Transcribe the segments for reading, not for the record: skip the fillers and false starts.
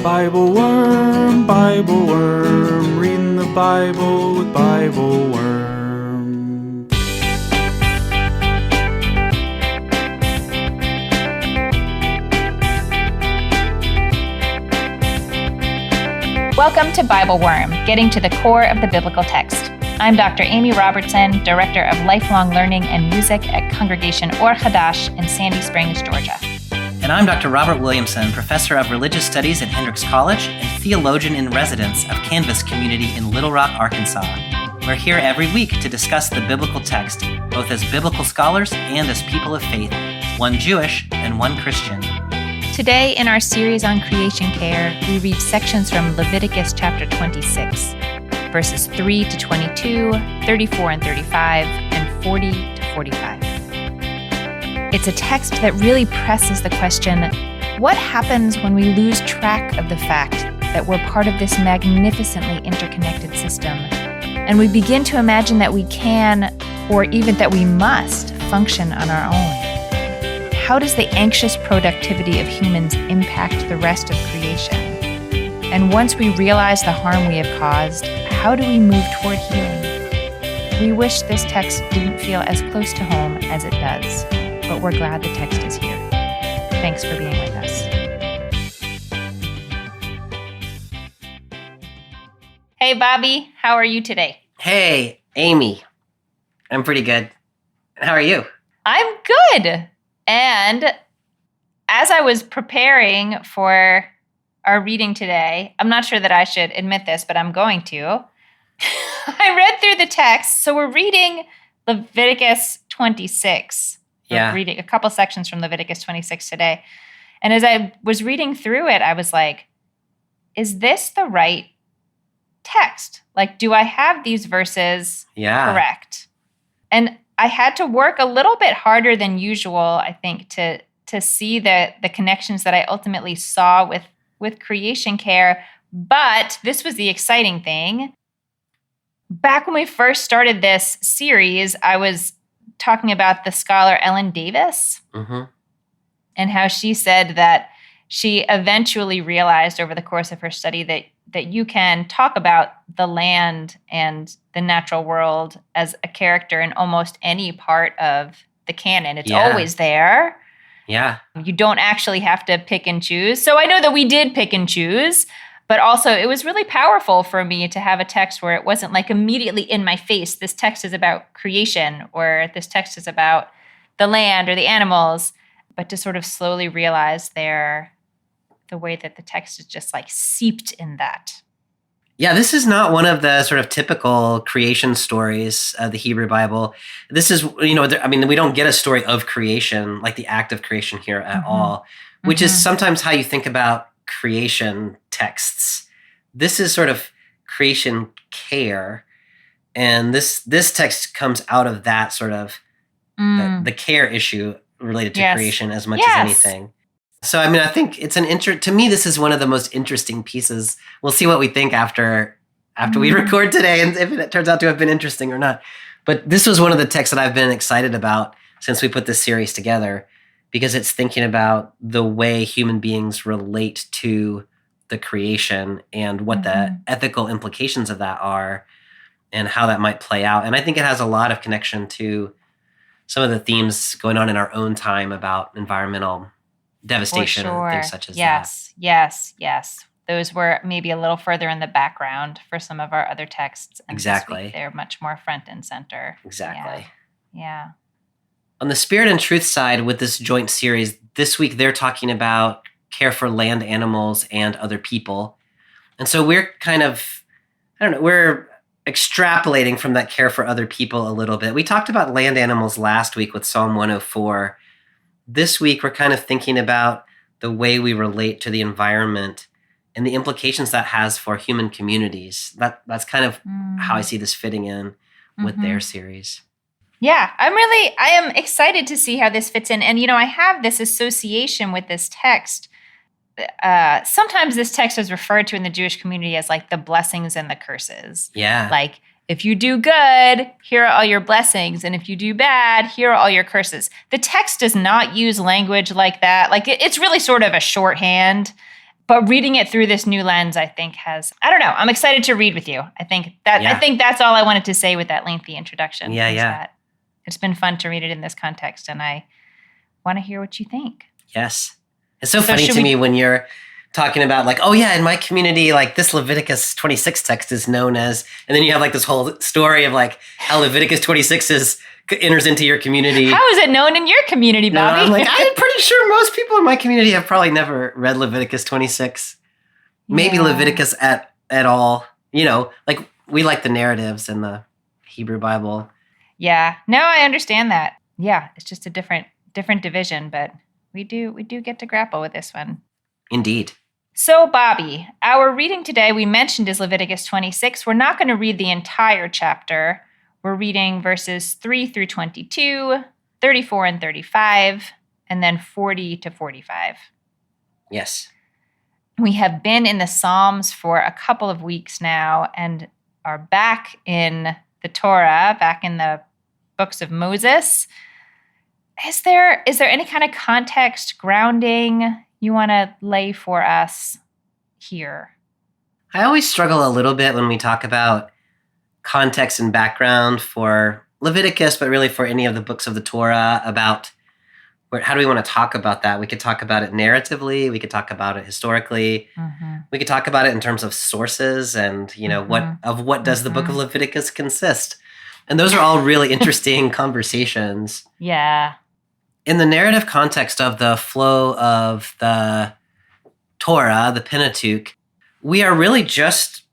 BibleWorm, BibleWorm, reading the Bible with BibleWorm. Welcome to BibleWorm, getting to the core of the biblical text. I'm Dr. Amy Robertson, Director of Lifelong Learning and Music at Congregation Or Hadash in Sandy Springs, Georgia. And I'm Dr. Robert Williamson, Professor of Religious Studies at Hendrix College and Theologian in Residence of Canvas Community in Little Rock, Arkansas. We're here every week to discuss the biblical text, both as biblical scholars and as people of faith, one Jewish and one Christian. Today, in our series on creation care, we read sections from Leviticus chapter 26, verses 3 to 22, 34 and 35, and 40 to 45. It's a text that really presses the question, what happens when we lose track of the fact that we're part of this magnificently interconnected system, and we begin to imagine that we can, or even that we must, function on our own? How does the anxious productivity of humans impact the rest of creation? And once we realize the harm we have caused, how do we move toward healing? We wish this text didn't feel as close to home as it does, but we're glad the text is here. Thanks for being with us. Hey, Bobby, how are you today? Hey, Amy. I'm pretty good. How are you? I'm good. And as I was preparing for our reading today, I'm not sure that I should admit this, but I'm going to. I read through the text. So we're reading Leviticus 26. Yeah. Reading a couple sections from Leviticus 26 today. And as I was reading through it, I was like, is this the right text? Like, do I have these verses correct? And I had to work a little bit harder than usual, I think, to see the connections that I ultimately saw with creation care. But this was the exciting thing. Back when we first started this series, I was talking about the scholar Ellen Davis and how she said that she eventually realized over the course of her study that you can talk about the land and the natural world as a character in almost any part of the canon. It's always there. Yeah. You don't actually have to pick and choose. So I know that we did pick and choose, but also it was really powerful for me to have a text where it wasn't like immediately in my face, this text is about creation or this text is about the land or the animals, but to sort of slowly realize the way that the text is just like seeped in that. Yeah, this is not one of the sort of typical creation stories of the Hebrew Bible. This is, we don't get a story of creation, like the act of creation here at all, which is sometimes how you think about creation texts. This is sort of creation care, and this text comes out of that sort of the care issue related to creation as much as anything. So I think it's to me this is one of the most interesting pieces. We'll see what we think after we record today, and if it turns out to have been interesting or not. But this was one of the texts that I've been excited about since we put this series together, because it's thinking about the way human beings relate to the creation and what the ethical implications of that are and how that might play out. And I think it has a lot of connection to some of the themes going on in our own time about environmental devastation and things such as that. Yes. Those were maybe a little further in the background for some of our other texts. And exactly. This week they're much more front and center. Exactly. Yeah. On the Spirit and Truth side with this joint series, this week they're talking about care for land animals and other people. And so we're kind of, we're extrapolating from that care for other people a little bit. We talked about land animals last week with Psalm 104. This week we're kind of thinking about the way we relate to the environment and the implications that has for human communities. That's kind of how I see this fitting in with their series. Yeah, I am excited to see how this fits in. And, I have this association with this text. Sometimes this text is referred to in the Jewish community as like the blessings and the curses. Yeah. Like, if you do good, here are all your blessings. And if you do bad, here are all your curses. The text does not use language like that. Like, it's really sort of a shorthand. but reading it through this new lens, I think I don't know. I'm excited to read with you. I think that's all I wanted to say with that lengthy introduction. Yeah, yeah. That it's been fun to read it in this context, and I want to hear what you think. Yes. It's so funny to me when you're talking about like, oh yeah, in my community, like this Leviticus 26 text is known as, and then you have like this whole story of like how Leviticus 26 enters into your community. How is it known in your community, Bobby? I'm like, I'm pretty sure most people in my community have probably never read Leviticus 26. Maybe Leviticus at all. Like we like the narratives in the Hebrew Bible. Yeah. No, I understand that. Yeah, it's just a different division, but we do get to grapple with this one. Indeed. So, Bobby, our reading today we mentioned is Leviticus 26. We're not going to read the entire chapter. We're reading verses 3 through 22, 34 and 35, and then 40 to 45. Yes. We have been in the Psalms for a couple of weeks now and are back in the Torah, back in the books of Moses. Is there any kind of context, grounding you want to lay for us here? I always struggle a little bit when we talk about context and background for Leviticus, but really for any of the books of the Torah about how do we want to talk about that? We could talk about it narratively. We could talk about it historically. Mm-hmm. We could talk about it in terms of sources and, what does the book of Leviticus consist? And those are all really interesting conversations. Yeah. In the narrative context of the flow of the Torah, the Pentateuch, we are really just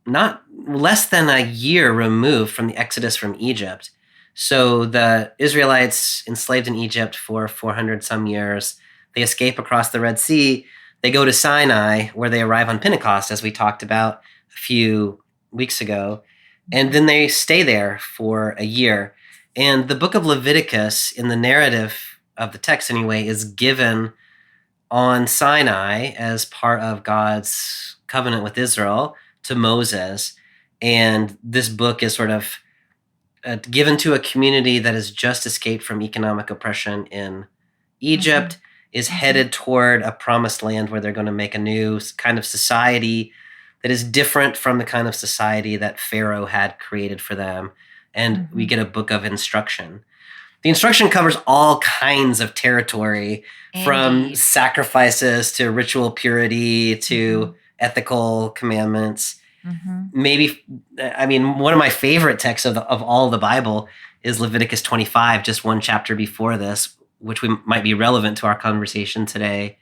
not less than a year removed from the Exodus from Egypt. So the Israelites enslaved in Egypt for 400 some years. They escape across the Red Sea. They go to Sinai, where they arrive on Pentecost, as we talked about a few weeks ago. And then they stay there for a year. And the book of Leviticus, in the narrative of the text anyway, is given on Sinai as part of God's covenant with Israel to Moses. And this book is sort of given to a community that has just escaped from economic oppression in Egypt, is headed toward a promised land where they're going to make a new kind of society that is different from the kind of society that Pharaoh had created for them. And we get a book of instruction. The instruction covers all kinds of territory, from sacrifices to ritual purity to ethical commandments. Maybe, one of my favorite texts of all the Bible is Leviticus 25, just one chapter before this, which might be relevant to our conversation today,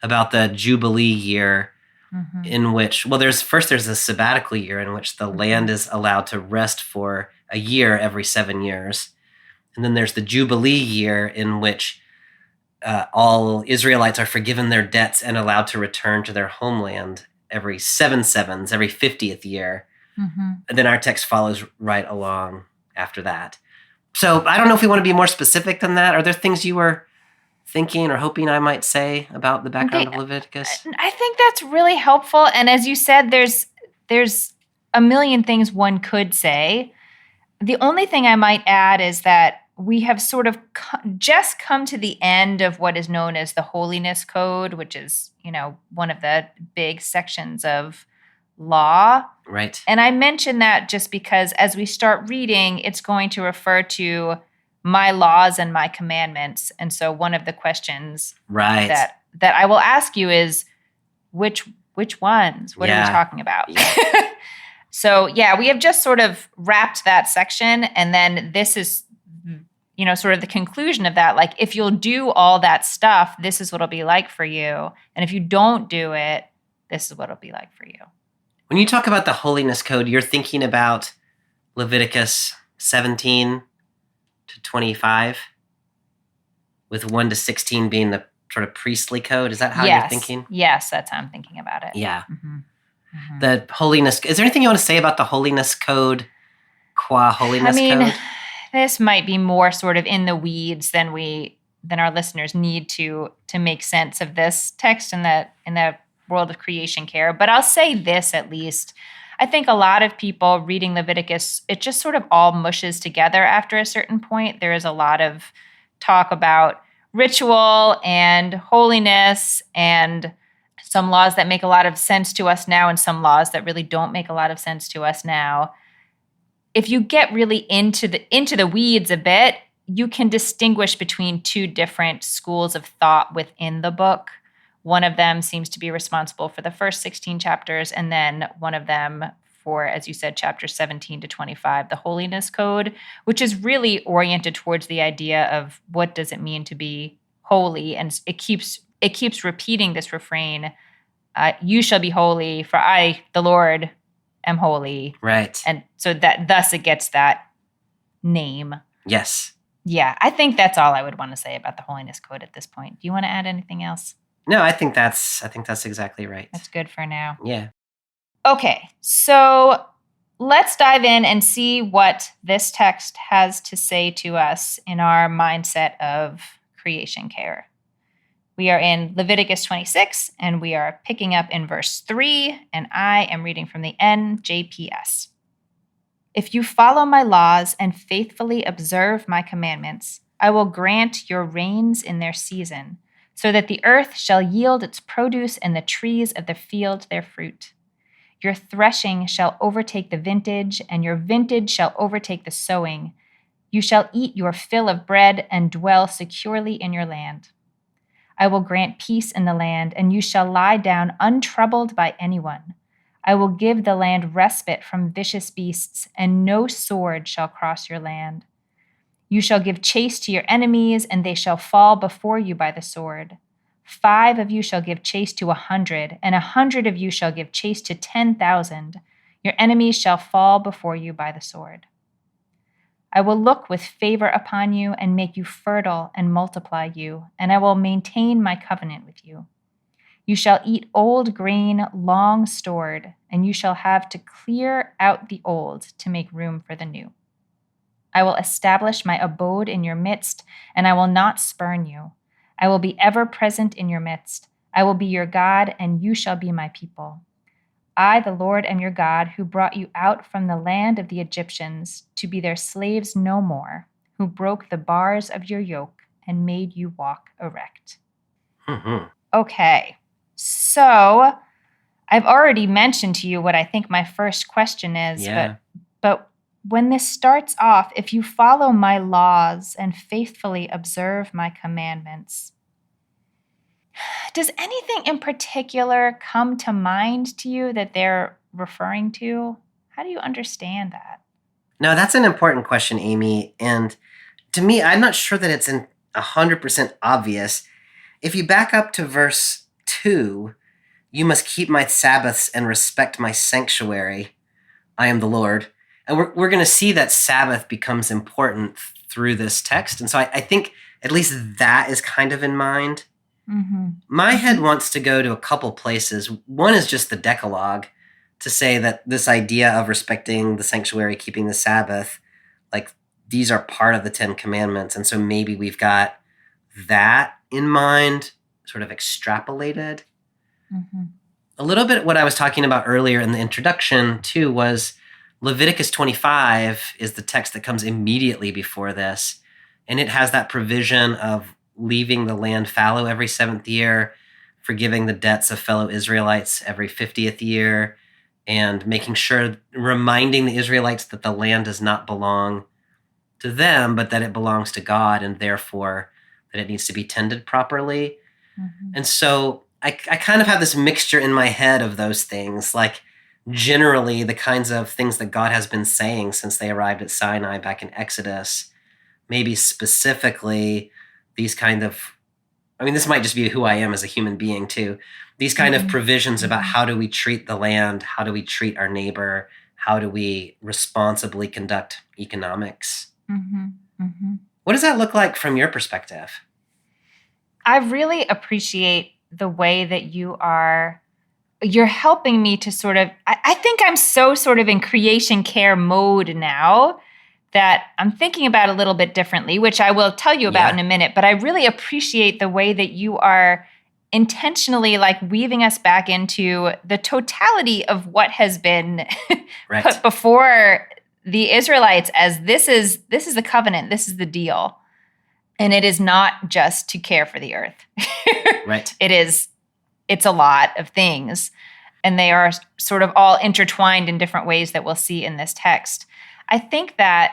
about the Jubilee year, in which, there's a sabbatical year in which the land is allowed to rest for a year every 7 years. And then there's the Jubilee year in which all Israelites are forgiven their debts and allowed to return to their homeland every 7 sevens, every 50th year. And then our text follows right along after that. So I don't know if we want to be more specific than that. Are there things you were thinking or hoping I might say about the background of Leviticus? I think that's really helpful. And as you said, there's a million things one could say. The only thing I might add is that we have sort of just come to the end of what is known as the Holiness Code, which is, one of the big sections of law. Right. And I mention that just because as we start reading, it's going to refer to my laws and my commandments. And so one of the questions that I will ask you is, which ones? What are we talking about? Yeah. So, we have just sort of wrapped that section. And then this is, sort of the conclusion of that. Like, if you'll do all that stuff, this is what it'll be like for you. And if you don't do it, this is what it'll be like for you. When you talk about the Holiness Code, you're thinking about Leviticus 17 to 25, with 1 to 16 being the sort of priestly code. Is that how you're thinking? Yes, that's how I'm thinking about it. Yeah. The holiness. Is there anything you want to say about the Holiness Code? Holiness Code? This might be more sort of in the weeds than our listeners need to make sense of this text in the world of creation care. But I'll say this at least. I think a lot of people reading Leviticus, it just sort of all mushes together after a certain point. There is a lot of talk about ritual and holiness and some laws that make a lot of sense to us now and some laws that really don't make a lot of sense to us now. If you get really into the weeds a bit, you can distinguish between two different schools of thought within the book. One of them seems to be responsible for the first 16 chapters, and then one of them for, as you said, chapters 17 to 25, the Holiness Code, which is really oriented towards the idea of what does it mean to be holy. And it keeps repeating this refrain, you shall be holy, for I, the Lord, am holy. Right. And so that thus it gets that name. Yes. Yeah, I think that's all I would want to say about the Holiness Code at this point. Do you want to add anything else? No, I think that's exactly right. That's good for now. Yeah. Okay, so let's dive in and see what this text has to say to us in our mindset of creation care. We are in Leviticus 26, and we are picking up in verse 3, and I am reading from the NJPS. If you follow my laws and faithfully observe my commandments, I will grant your rains in their season, so that the earth shall yield its produce and the trees of the field their fruit. Your threshing shall overtake the vintage, and your vintage shall overtake the sowing. You shall eat your fill of bread and dwell securely in your land. I will grant peace in the land, and you shall lie down untroubled by anyone. I will give the land respite from vicious beasts, and no sword shall cross your land. You shall give chase to your enemies, and they shall fall before you by the sword. 5 of you shall give chase to 100, and 100 of you shall give chase to 10,000. Your enemies shall fall before you by the sword. I will look with favor upon you and make you fertile and multiply you, and I will maintain my covenant with you. You shall eat old grain long stored, and you shall have to clear out the old to make room for the new. I will establish my abode in your midst, and I will not spurn you. I will be ever present in your midst. I will be your God, and you shall be my people. I, the Lord, am your God, who brought you out from the land of the Egyptians to be their slaves no more, who broke the bars of your yoke and made you walk erect. Mm-hmm. Okay, so I've already mentioned to you what I think my first question is, but when this starts off, if you follow my laws and faithfully observe my commandments, does anything in particular come to mind to you that they're referring to? How do you understand that? No, that's an important question, Amy. And to me, I'm not sure that it's 100% obvious. If you back up to verse 2, you must keep my Sabbaths and respect my sanctuary. I am the Lord. And we're going to see that Sabbath becomes important through this text. And so I think at least that is kind of in mind. Mm-hmm. My head wants to go to a couple places. One is just the Decalogue, to say that this idea of respecting the sanctuary, keeping the Sabbath, like these are part of the 10 Commandments. And so maybe we've got that in mind, sort of extrapolated. Mm-hmm. A little bit what I was talking about earlier in the introduction, too, was Leviticus 25 is the text that comes immediately before this. And it has that provision of leaving the land fallow every 7th year, forgiving the debts of fellow Israelites every 50th year, and making sure, reminding the Israelites that the land does not belong to them, but that it belongs to God, and therefore that it needs to be tended properly. Mm-hmm. And so I kind of have this mixture in my head of those things, like generally the kinds of things that God has been saying since they arrived at Sinai back in Exodus, maybe specifically these kind of, I mean, this might just be who I am as a human being too, these kind of provisions about how do we treat the land, how do we treat our neighbor, how do we responsibly conduct economics. Mm-hmm. Mm-hmm. What does that look like from your perspective? I really appreciate the way that you're helping me to sort of, I think I'm so sort of in creation care mode now that I'm thinking about a little bit differently, which I will tell you about in a minute. But I really appreciate the way that you are intentionally like weaving us back into the totality of what has been put before the Israelites as this is the covenant, this is the deal. And it is not just to care for the earth. Right. It it's a lot of things. And they are sort of all intertwined in different ways that we'll see in this text. I think that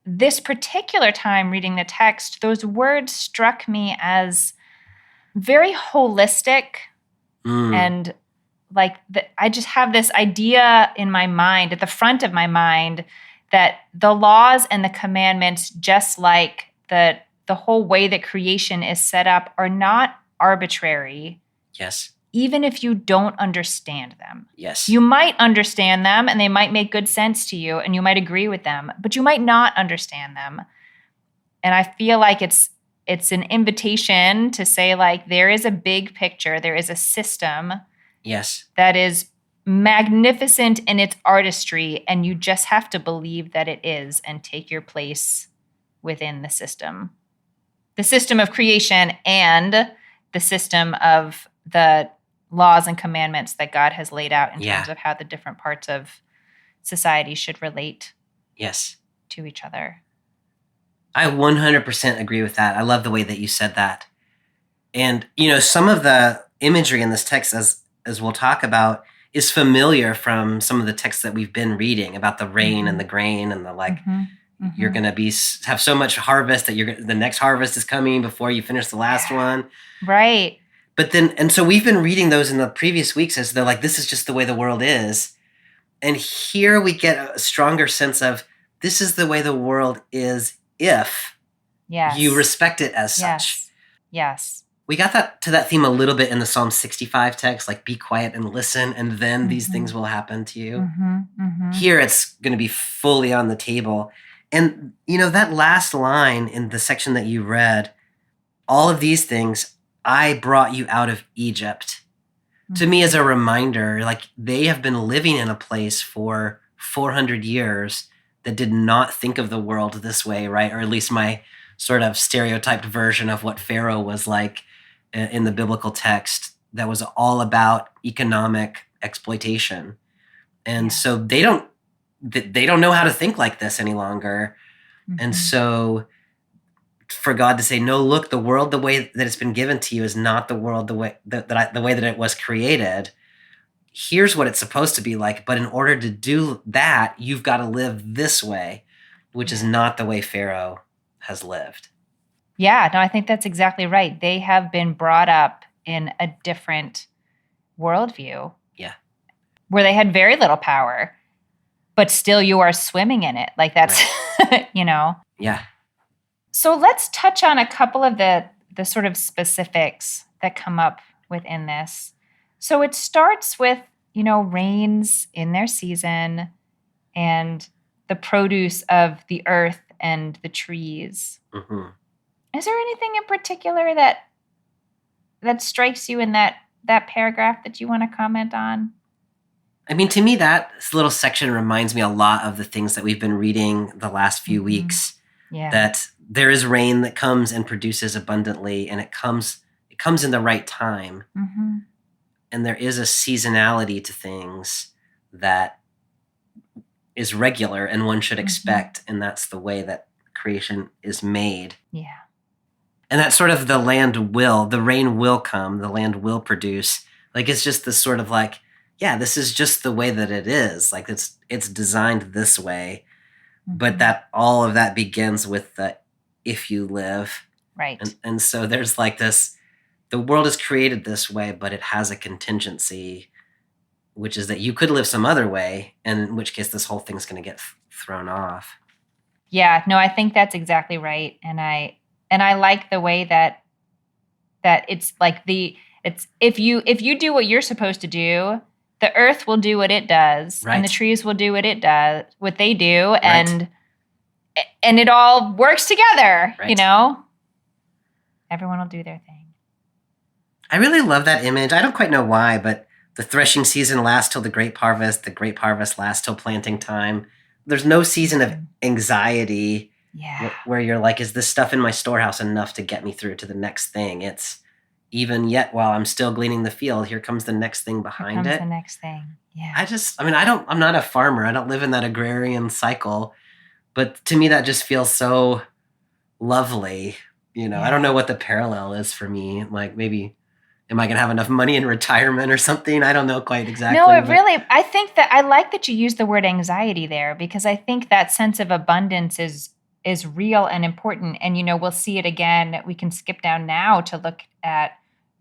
this particular time reading the text, those words struck me as very holistic. And like I just have this idea in my mind, at the front of my mind, that the laws and the commandments, just like the whole way that creation is set up, are not arbitrary. Yes. Even if you don't understand them. Yes. You might understand them and they might make good sense to you and you might agree with them, but you might not understand them. And I feel like it's an invitation to say, like, there is a big picture, there is a system Yes. that is magnificent in its artistry, and you just have to believe that it is and take your place within the system. The system of creation and the system of the laws and commandments that God has laid out in terms of how the different parts of society should relate to each other. I 100% agree with that. I love the way that you said that. And, some of the imagery in this text, as we'll talk about, is familiar from some of the texts that we've been reading about the rain and the grain and the you're going to have so much harvest that the next harvest is coming before you finish the last one. Right. But then, and so we've been reading those in the previous weeks as they're like, this is just the way the world is. And here we get a stronger sense of this is the way the world is if you respect it as such. Yes. We got to that theme a little bit in the Psalm 65 text, like be quiet and listen, and then these things will happen to you. Here it's going to be fully on the table. And, that last line in the section that you read, all of these things, I brought you out of Egypt. To me, as a reminder, like they have been living in a place for 400 years that did not think of the world this way, right? Or at least my sort of stereotyped version of what Pharaoh was like in the biblical text, that was all about economic exploitation. And so they don't know how to think like this any longer. And so for God to say, no, look, the world, the way that it's been given to you is not the world, the way that it was created. Here's what it's supposed to be like. But in order to do that, you've got to live this way, which is not the way Pharaoh has lived. Yeah, no, I think that's exactly right. They have been brought up in a different worldview. Yeah. Where they had very little power, but still you are swimming in it. Like that's, Yeah. So let's touch on a couple of the sort of specifics that come up within this. So it starts with, rains in their season and the produce of the earth and the trees. Is there anything in particular that strikes you in that paragraph that you want to comment on? I mean, to me, that little section reminds me a lot of the things that we've been reading the last few weeks. Yeah. That there is rain that comes and produces abundantly, and it comes in the right time. And there is a seasonality to things that is regular and one should expect, and that's the way that creation is made. Yeah. And that's sort of the rain will come, the land will produce. Like it's just this sort of like, this is just the way that it is. Like it's designed this way. But that all of that begins with the if you live. Right. And so there's like this, the world is created this way, but it has a contingency, which is that you could live some other way, and in which case this whole thing's going to get thrown off. Yeah, no, I think that's exactly right. And I like the way that it's like it's if you do what you're supposed to do, the earth will do what it does, and the trees will do what they do, and it all works together, Everyone will do their thing. I really love that image. I don't quite know why, but the threshing season lasts till the grape harvest lasts till planting time. There's no season of anxiety where you're like, is this stuff in my storehouse enough to get me through to the next thing? It's even yet while I'm still gleaning the field, here comes the next thing behind it. The next thing. Yeah. I'm not a farmer. I don't live in that agrarian cycle, but to me that just feels so lovely. I don't know what the parallel is for me. Like maybe Am I going to have enough money in retirement or something? I don't know quite exactly. No, I think that I like that you use the word anxiety there, because I think that sense of abundance is real and important. And, we'll see it again. We can skip down now to look at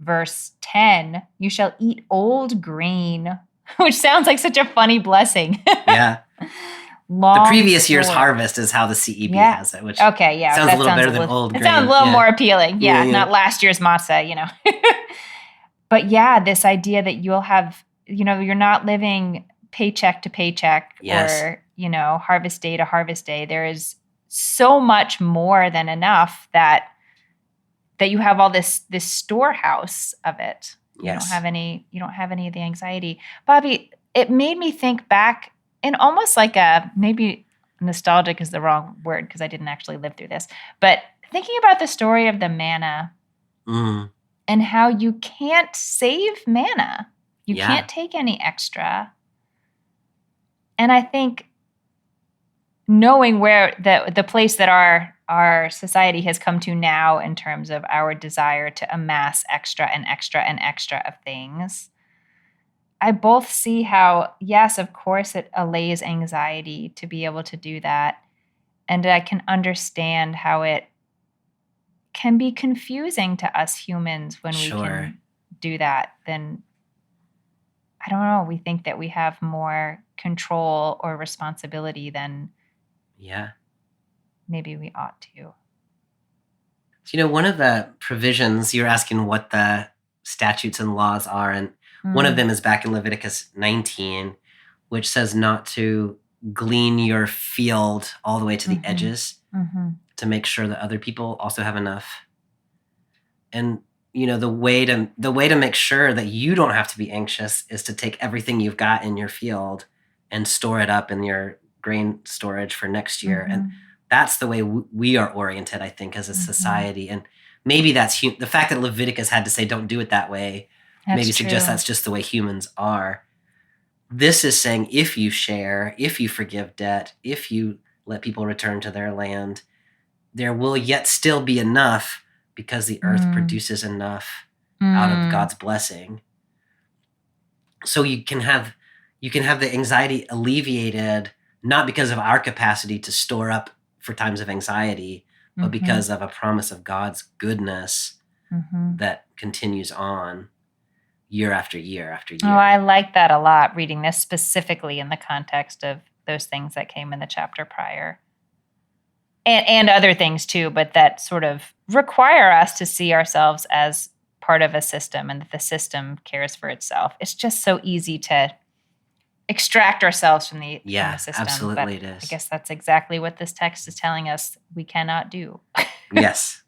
verse 10. You shall eat old grain, which sounds like such a funny blessing. Yeah. Long the previous year's stored. harvest is how the CEB has it, which sounds a little better than old grain. It sounds a little more appealing. Yeah, not last year's matzah, But yeah, this idea that you'll have, you're not living paycheck to paycheck or, harvest day to harvest day. There is so much more than enough that you have all this storehouse of it. You don't have any of the anxiety. Bobby, it made me think back in almost like maybe nostalgic is the wrong word because I didn't actually live through this, but thinking about the story of the manna. And how you can't save manna. You can't take any extra. And I think knowing where the place that our society has come to now in terms of our desire to amass extra and extra and extra of things, I both see how, yes, of course, it allays anxiety to be able to do that. And I can understand how it can be confusing to us humans when we can do that. Then, I don't know, we think that we have more control or responsibility than maybe we ought to. So, one of the provisions, you're asking what the statutes and laws are, and one of them is back in Leviticus 19, which says not to glean your field all the way to the edges. To make sure that other people also have enough. And the way to make sure that you don't have to be anxious is to take everything you've got in your field and store it up in your grain storage for next year. And that's the way we are oriented, I think, as a society. And maybe that's the fact that Leviticus had to say don't do it that way. Maybe suggests that's just the way humans are. This is saying if you share, if you forgive debt, if you let people return to their land, there will yet still be enough because the earth produces enough out of God's blessing. So you can have the anxiety alleviated, not because of our capacity to store up for times of anxiety, but because of a promise of God's goodness that continues on year after year after year. Oh, I like that a lot, reading this specifically in the context of those things that came in the chapter prior. And other things too, but that sort of require us to see ourselves as part of a system and that the system cares for itself. It's just so easy to extract ourselves from the system. Absolutely but it is. I guess that's exactly what this text is telling us we cannot do. Yes.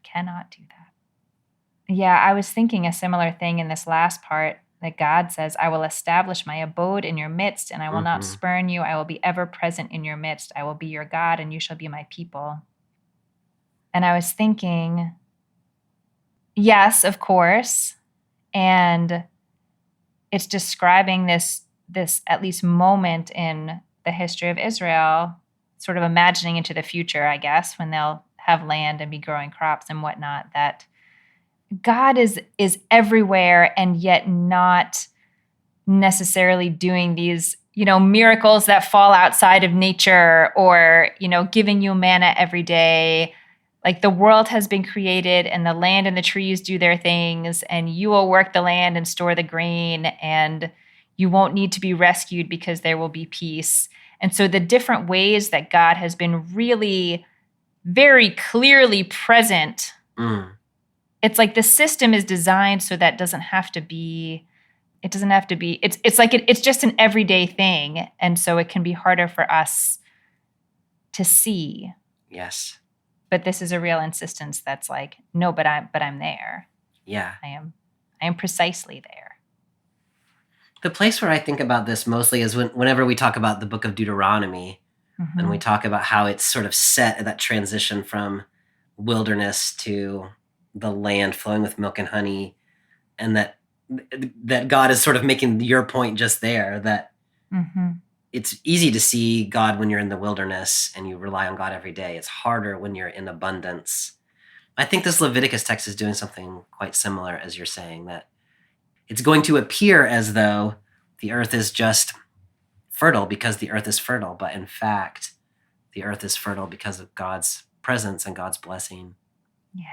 Cannot do that. Yeah, I was thinking a similar thing in this last part that God says, I will establish my abode in your midst, and I will not spurn you. I will be ever present in your midst. I will be your God, and you shall be my people. And I was thinking, yes, of course. And it's describing this at least moment in the history of Israel, sort of imagining into the future, I guess, when they'll have land and be growing crops and whatnot, that God is everywhere and yet not necessarily doing these, miracles that fall outside of nature or, giving you manna every day. Like the world has been created and the land and the trees do their things and you will work the land and store the grain and you won't need to be rescued because there will be peace. And so the different ways that God has been really very clearly present. It's like the system is designed so that it's just an everyday thing. And so it can be harder for us to see. Yes. But this is a real insistence that's like, no, but I'm there. Yeah. I am precisely there. The place where I think about this mostly is whenever we talk about the book of Deuteronomy and we talk about how it's sort of set at that transition from wilderness to the land flowing with milk and honey, and that God is sort of making your point just there, that it's easy to see God when you're in the wilderness and you rely on God every day. It's harder when you're in abundance. I think this Leviticus text is doing something quite similar, as you're saying, that it's going to appear as though the earth is just fertile because the earth is fertile, but in fact, the earth is fertile because of God's presence and God's blessing. Yeah.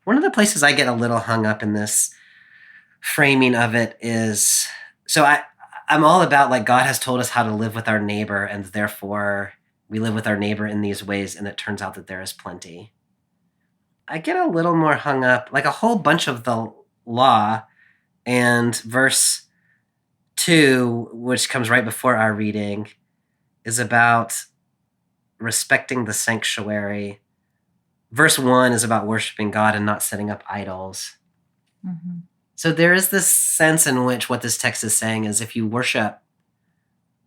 One of the places I get a little hung up in this framing of it is, so I'm all about, like, God has told us how to live with our neighbor, and therefore we live with our neighbor in these ways, and it turns out that there is plenty. I get a little more hung up, like a whole bunch of the law, and verse 2, which comes right before our reading, is about respecting the sanctuary. Verse 1 is about worshiping God and not setting up idols. Mm-hmm. So there is this sense in which what this text is saying is, if you worship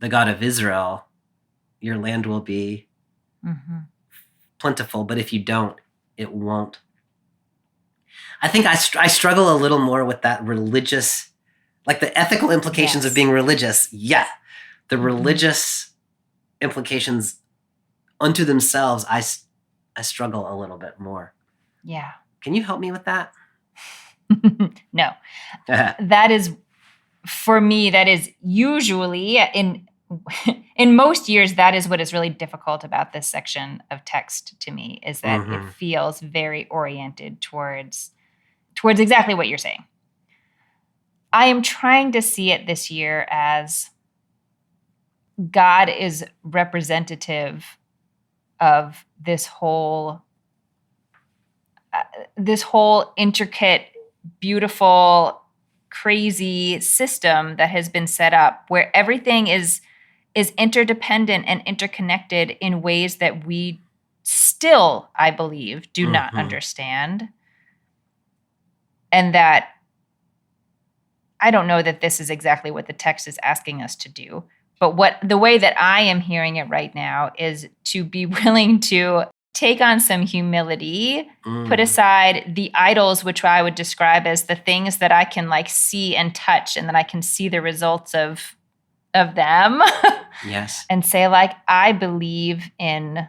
the God of Israel, your land will be plentiful, but if you don't, it won't. I think I struggle a little more with that religious, like the ethical implications of being religious. Yeah. The religious implications unto themselves, I struggle a little bit more. Yeah. Can you help me with that? No. That is, for me, that is usually in most years, that is what is really difficult about this section of text to me, is that it feels very oriented towards exactly what you're saying. I am trying to see it this year as God is representative of this whole intricate, beautiful, crazy system that has been set up, where everything is interdependent and interconnected in ways that we still, I believe, do not understand. And that I don't know that this is exactly what the text is asking us to do, but the way that I am hearing it right now is to be willing to take on some humility, put aside the idols, which I would describe as the things that I can, like, see and touch, and that I can see the results of them. Yes. And say, like, I believe in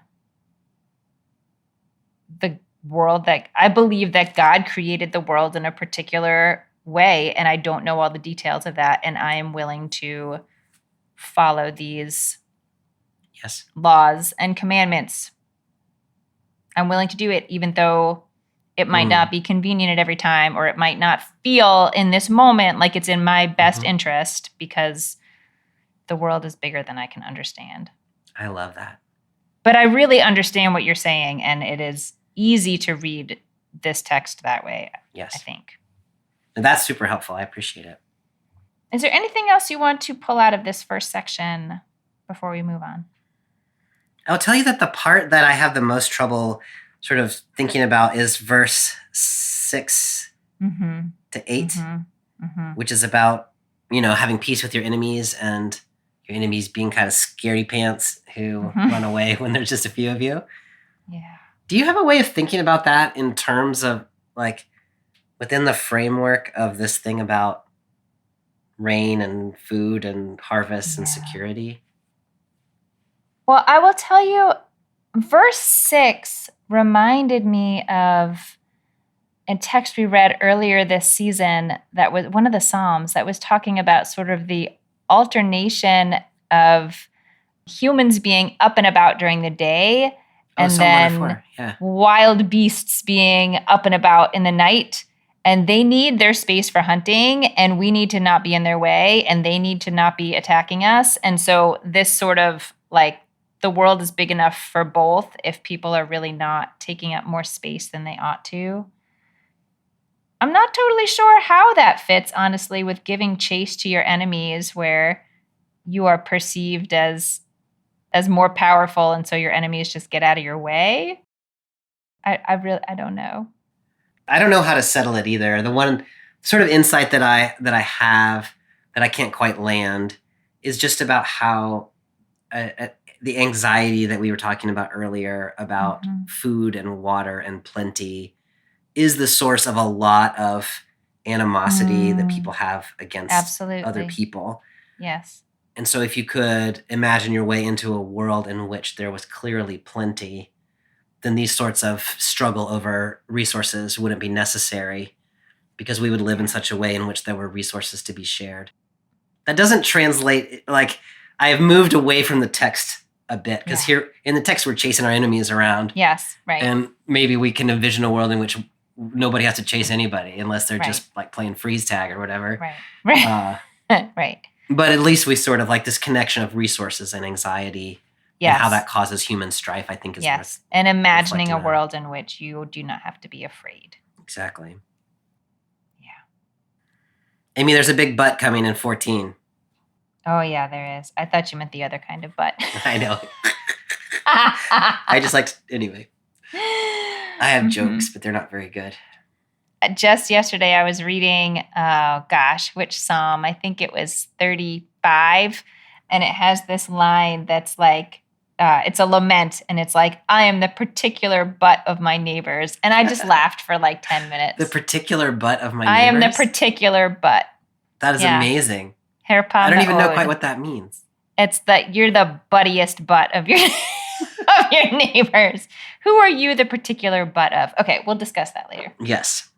the world, that I believe that God created the world in a particular way, and I don't know all the details of that, and I am willing to follow these laws and commandments. I'm willing to do it, even though it might not be convenient at every time, or it might not feel in this moment like it's in my best interest, because the world is bigger than I can understand. I love that. But I really understand what you're saying, and it is easy to read this text that way, I think. And that's super helpful. I appreciate it. Is there anything else you want to pull out of this first section before we move on? I'll tell you that the part that I have the most trouble sort of thinking about is verse 6 to 8, which is about, having peace with your enemies, and your enemies being kind of scaredy pants who run away when there's just a few of you. Yeah. Do you have a way of thinking about that in terms of, like, within the framework of this thing about rain and food and harvest and security? Well, I will tell you, verse 6 reminded me of a text we read earlier this season that was one of the Psalms that was talking about sort of the alternation of humans being up and about during the day, and then wild beasts being up and about in the night. And they need their space for hunting, and we need to not be in their way, and they need to not be attacking us. And so this sort of, like, the world is big enough for both if people are really not taking up more space than they ought to. I'm not totally sure how that fits, honestly, with giving chase to your enemies, where you are perceived as more powerful, and so your enemies just get out of your way. I don't know. I don't know how to settle it either. The one sort of insight that I have that I can't quite land is just about how the anxiety that we were talking about earlier about food and water and plenty is the source of a lot of animosity that people have against other people. Yes. And so if you could imagine your way into a world in which there was clearly plenty, then these sorts of struggle over resources wouldn't be necessary because we would live in such a way in which there were resources to be shared. That doesn't translate, like, I have moved away from the text a bit because here in the text we're chasing our enemies around. Yes, right. And maybe we can envision a world in which nobody has to chase anybody unless they're just like playing freeze tag or whatever. Right. Right. But at least we sort of like this connection of resources and anxiety and how that causes human strife, I think is worth and imagining a reflecting on. world in which you do not have to be afraid. Exactly. Yeah. Amy, there's a big but coming in 14. Oh, yeah, there is. I thought you meant the other kind of but. I know. I just like to, anyway. I have jokes, but they're not very good. Just yesterday, I was reading, which Psalm? I think it was 35. And it has this line that's like, it's a lament. And it's like, I am the particular butt of my neighbors. And I just laughed for like 10 minutes. The particular butt of my neighbors? I am the particular butt. That is amazing. I don't even know quite what that means. It's that you're the buttiest butt of your of your neighbors. Who are you the particular butt of? Okay, we'll discuss that later. Yes.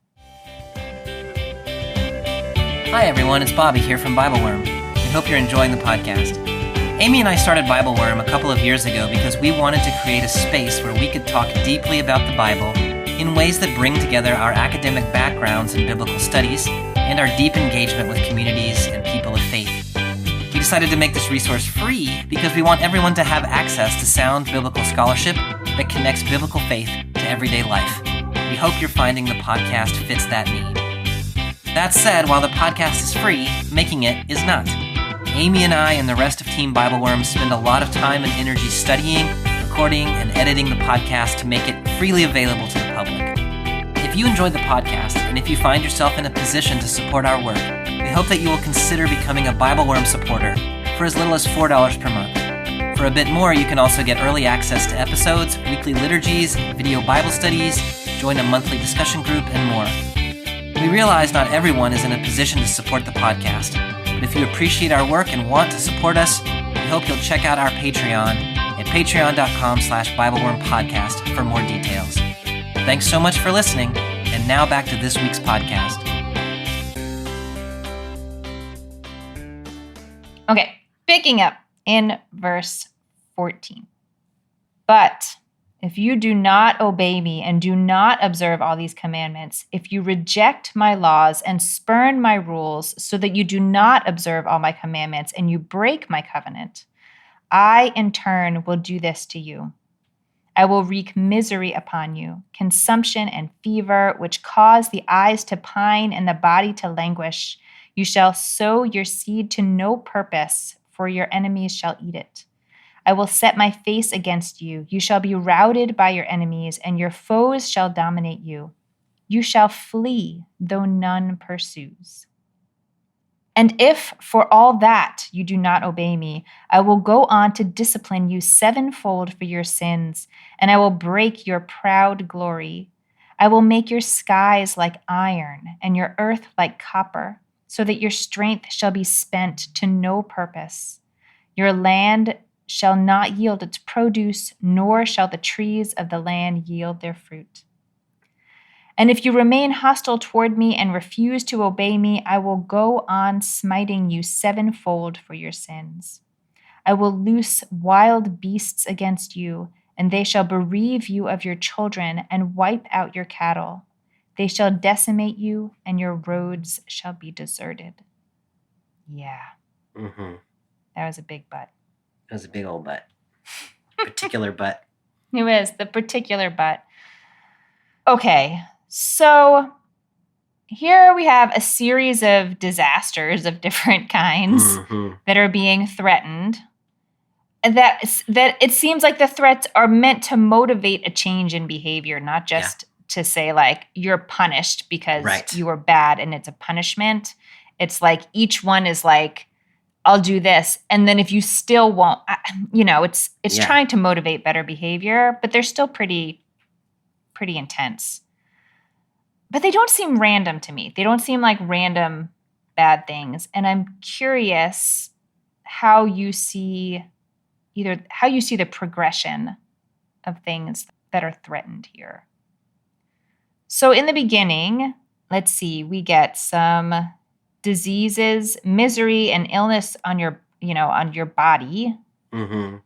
Hi everyone, it's Bobby here from BibleWorm. We hope you're enjoying the podcast. Amy and I started BibleWorm a couple of years ago because we wanted to create a space where we could talk deeply about the Bible in ways that bring together our academic backgrounds in biblical studies and our deep engagement with communities and people of faith. We decided to make this resource free because we want everyone to have access to sound biblical scholarship that connects biblical faith to everyday life. We hope you're finding the podcast fits that need. That said, while the podcast is free, making it is not. Amy and I and the rest of Team BibleWorm spend a lot of time and energy studying, recording, and editing the podcast to make it freely available to the public. If you enjoyed the podcast, and if you find yourself in a position to support our work, we hope that you will consider becoming a BibleWorm supporter for as little as $4 per month. For a bit more, you can also get early access to episodes, weekly liturgies, video Bible studies, join a monthly discussion group, and more. We realize not everyone is in a position to support the podcast, but if you appreciate our work and want to support us, we hope you'll check out our Patreon at patreon.com/BibleWormPodcast for more details. Thanks so much for listening, and now back to this week's podcast. Okay, picking up in verse 14. But if you do not obey me and do not observe all these commandments, if you reject my laws and spurn my rules so that you do not observe all my commandments and you break my covenant, I in turn will do this to you. I will wreak misery upon you, consumption and fever, which cause the eyes to pine and the body to languish. You shall sow your seed to no purpose, for your enemies shall eat it. I will set my face against you. You shall be routed by your enemies, and your foes shall dominate you. You shall flee, though none pursues. And if for all that you do not obey me, I will go on to discipline you sevenfold for your sins, and I will break your proud glory. I will make your skies like iron and your earth like copper, so that your strength shall be spent to no purpose. Your land shall not yield its produce, nor shall the trees of the land yield their fruit. And if you remain hostile toward me and refuse to obey me, I will go on smiting you sevenfold for your sins. I will loose wild beasts against you, and they shall bereave you of your children and wipe out your cattle. They shall decimate you, and your roads shall be deserted. Yeah. Mm-hmm. That was a big butt. That was a big old butt. Particular butt. It was the particular butt. Okay. So here we have a series of disasters of different kinds that are being threatened. That it seems like the threats are meant to motivate a change in behavior, not just to say like you're punished because you were bad and it's a punishment. It's like each one is like, I'll do this. And then if you still won't, it's trying to motivate better behavior, but they're still pretty intense. But they don't seem random to me. They don't seem like random bad things. And I'm curious how you see the progression of things that are threatened here. So in the beginning, let's see, we get some diseases, misery, and illness on your body. Mm-hmm.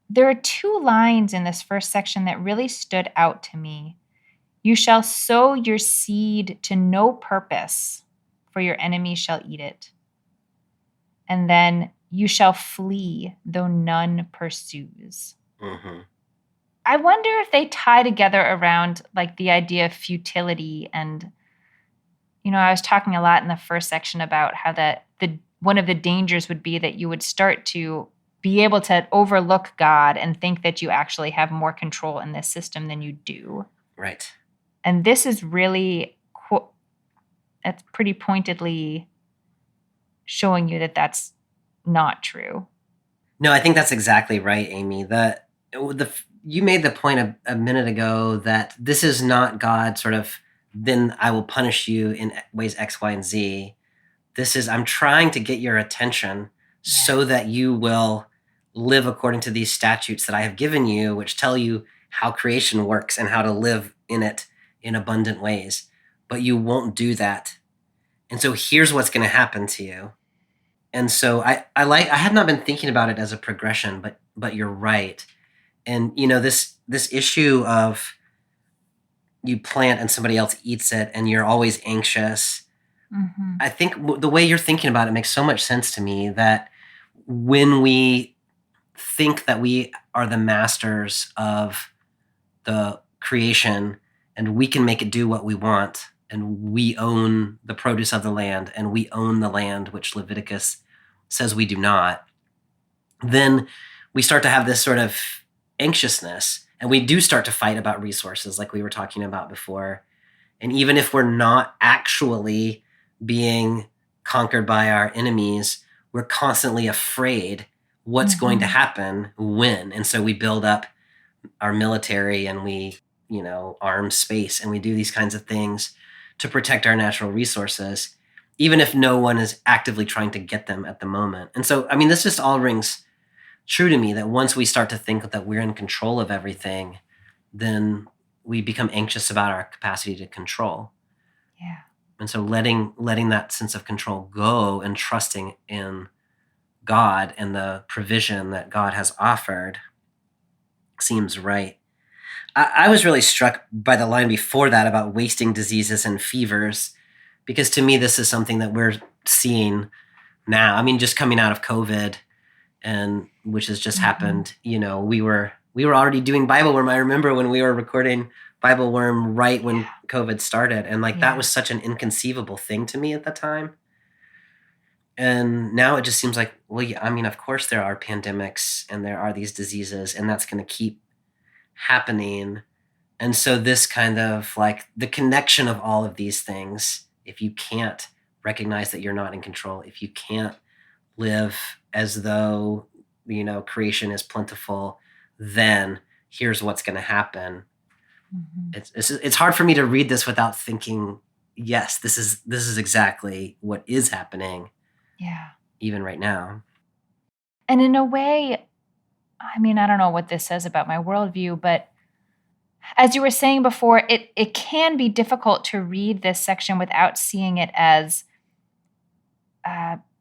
There are 2 lines in this first section that really stood out to me. You shall sow your seed to no purpose, for your enemy shall eat it. And then you shall flee, though none pursues. Mm-hmm. I wonder if they tie together around like the idea of futility. And, I was talking a lot in the first section about how one of the dangers would be that you would start to be able to overlook God and think that you actually have more control in this system than you do. Right. And this is really, that's pretty pointedly showing you that that's not true. No, I think that's exactly right, Amy. You made the point a minute ago that this is not God sort of, then I will punish you in ways X, Y, and Z. This is, I'm trying to get your attention so that you will live according to these statutes that I have given you, which tell you how creation works and how to live in it in abundant ways. But you won't do that. And so here's what's going to happen to you. And so I had not been thinking about it as a progression, but you're right. And this issue of you plant and somebody else eats it and you're always anxious. Mm-hmm. I think the way you're thinking about it makes so much sense to me, that when we think that we are the masters of the creation and we can make it do what we want, and we own the produce of the land and we own the land, which Leviticus says we do not, then we start to have this sort of anxiousness, and we do start to fight about resources like we were talking about before. And even if we're not actually being conquered by our enemies, we're constantly afraid what's going to happen when. And so we build up our military and we, arm space, and we do these kinds of things to protect our natural resources, even if no one is actively trying to get them at the moment. And so, this just all rings true to me, that once we start to think that we're in control of everything, then we become anxious about our capacity to control. Yeah. And so letting that sense of control go and trusting in God and the provision that God has offered seems right. I was really struck by the line before that about wasting diseases and fevers, because to me, this is something that we're seeing now. Just coming out of COVID, and which has just happened, we were already doing BibleWorm. I remember when we were recording BibleWorm right when COVID started. And that was such an inconceivable thing to me at the time. And now it just seems like, well, of course there are pandemics and there are these diseases, and that's going to keep happening. And so this kind of the connection of all of these things, if you can't recognize that you're not in control, if you can't live as though, creation is plentiful, then here's what's going to happen. It's hard for me to read this without thinking, yes, this is exactly what is happening. Yeah. Even right now. And in a way, I don't know what this says about my worldview, but as you were saying before, it can be difficult to read this section without seeing it as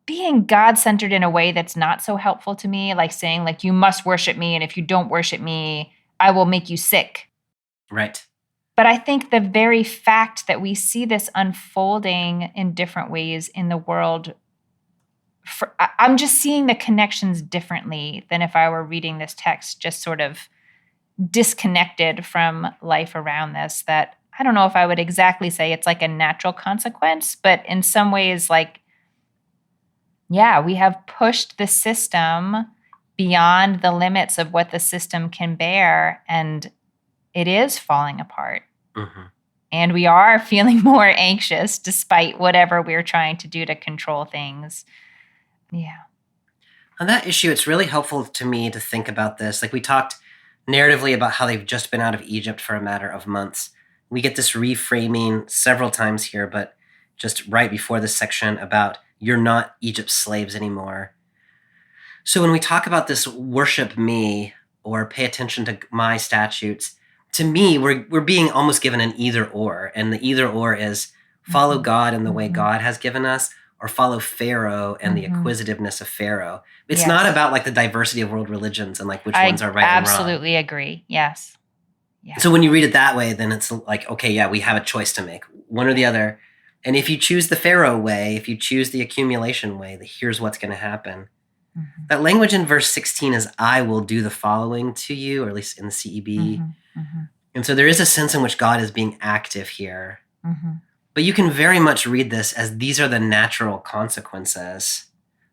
being God-centered in a way that's not so helpful to me, like saying you must worship me, and if you don't worship me, I will make you sick. Right. But I think the very fact that we see this unfolding in different ways in the world, I'm just seeing the connections differently than if I were reading this text just sort of disconnected from life around this. That I don't know if I would exactly say it's like a natural consequence, but in some ways, we have pushed the system beyond the limits of what the system can bear, and it is falling apart. Mm-hmm. And we are feeling more anxious despite whatever we're trying to do to control things. Yeah. On that issue, it's really helpful to me to think about this. We talked narratively about how they've just been out of Egypt for a matter of months. We get this reframing several times here, but just right before this section about you're not Egypt's slaves anymore. So when we talk about this worship me or pay attention to my statutes, to me, we're being almost given an either or, and the either or is follow God in the way God has given us, or follow Pharaoh and the acquisitiveness of Pharaoh. It's not about like the diversity of world religions and like which ones are right and wrong. I absolutely agree. Yes. Yeah. So when you read it that way, then it's like, okay, yeah, we have a choice to make, one or the other. And if you choose the Pharaoh way, if you choose the accumulation way, here's what's going to happen. That language in verse 16 is, I will do the following to you, or at least in the CEB. And so there is a sense in which God is being active here. But you can very much read this as these are the natural consequences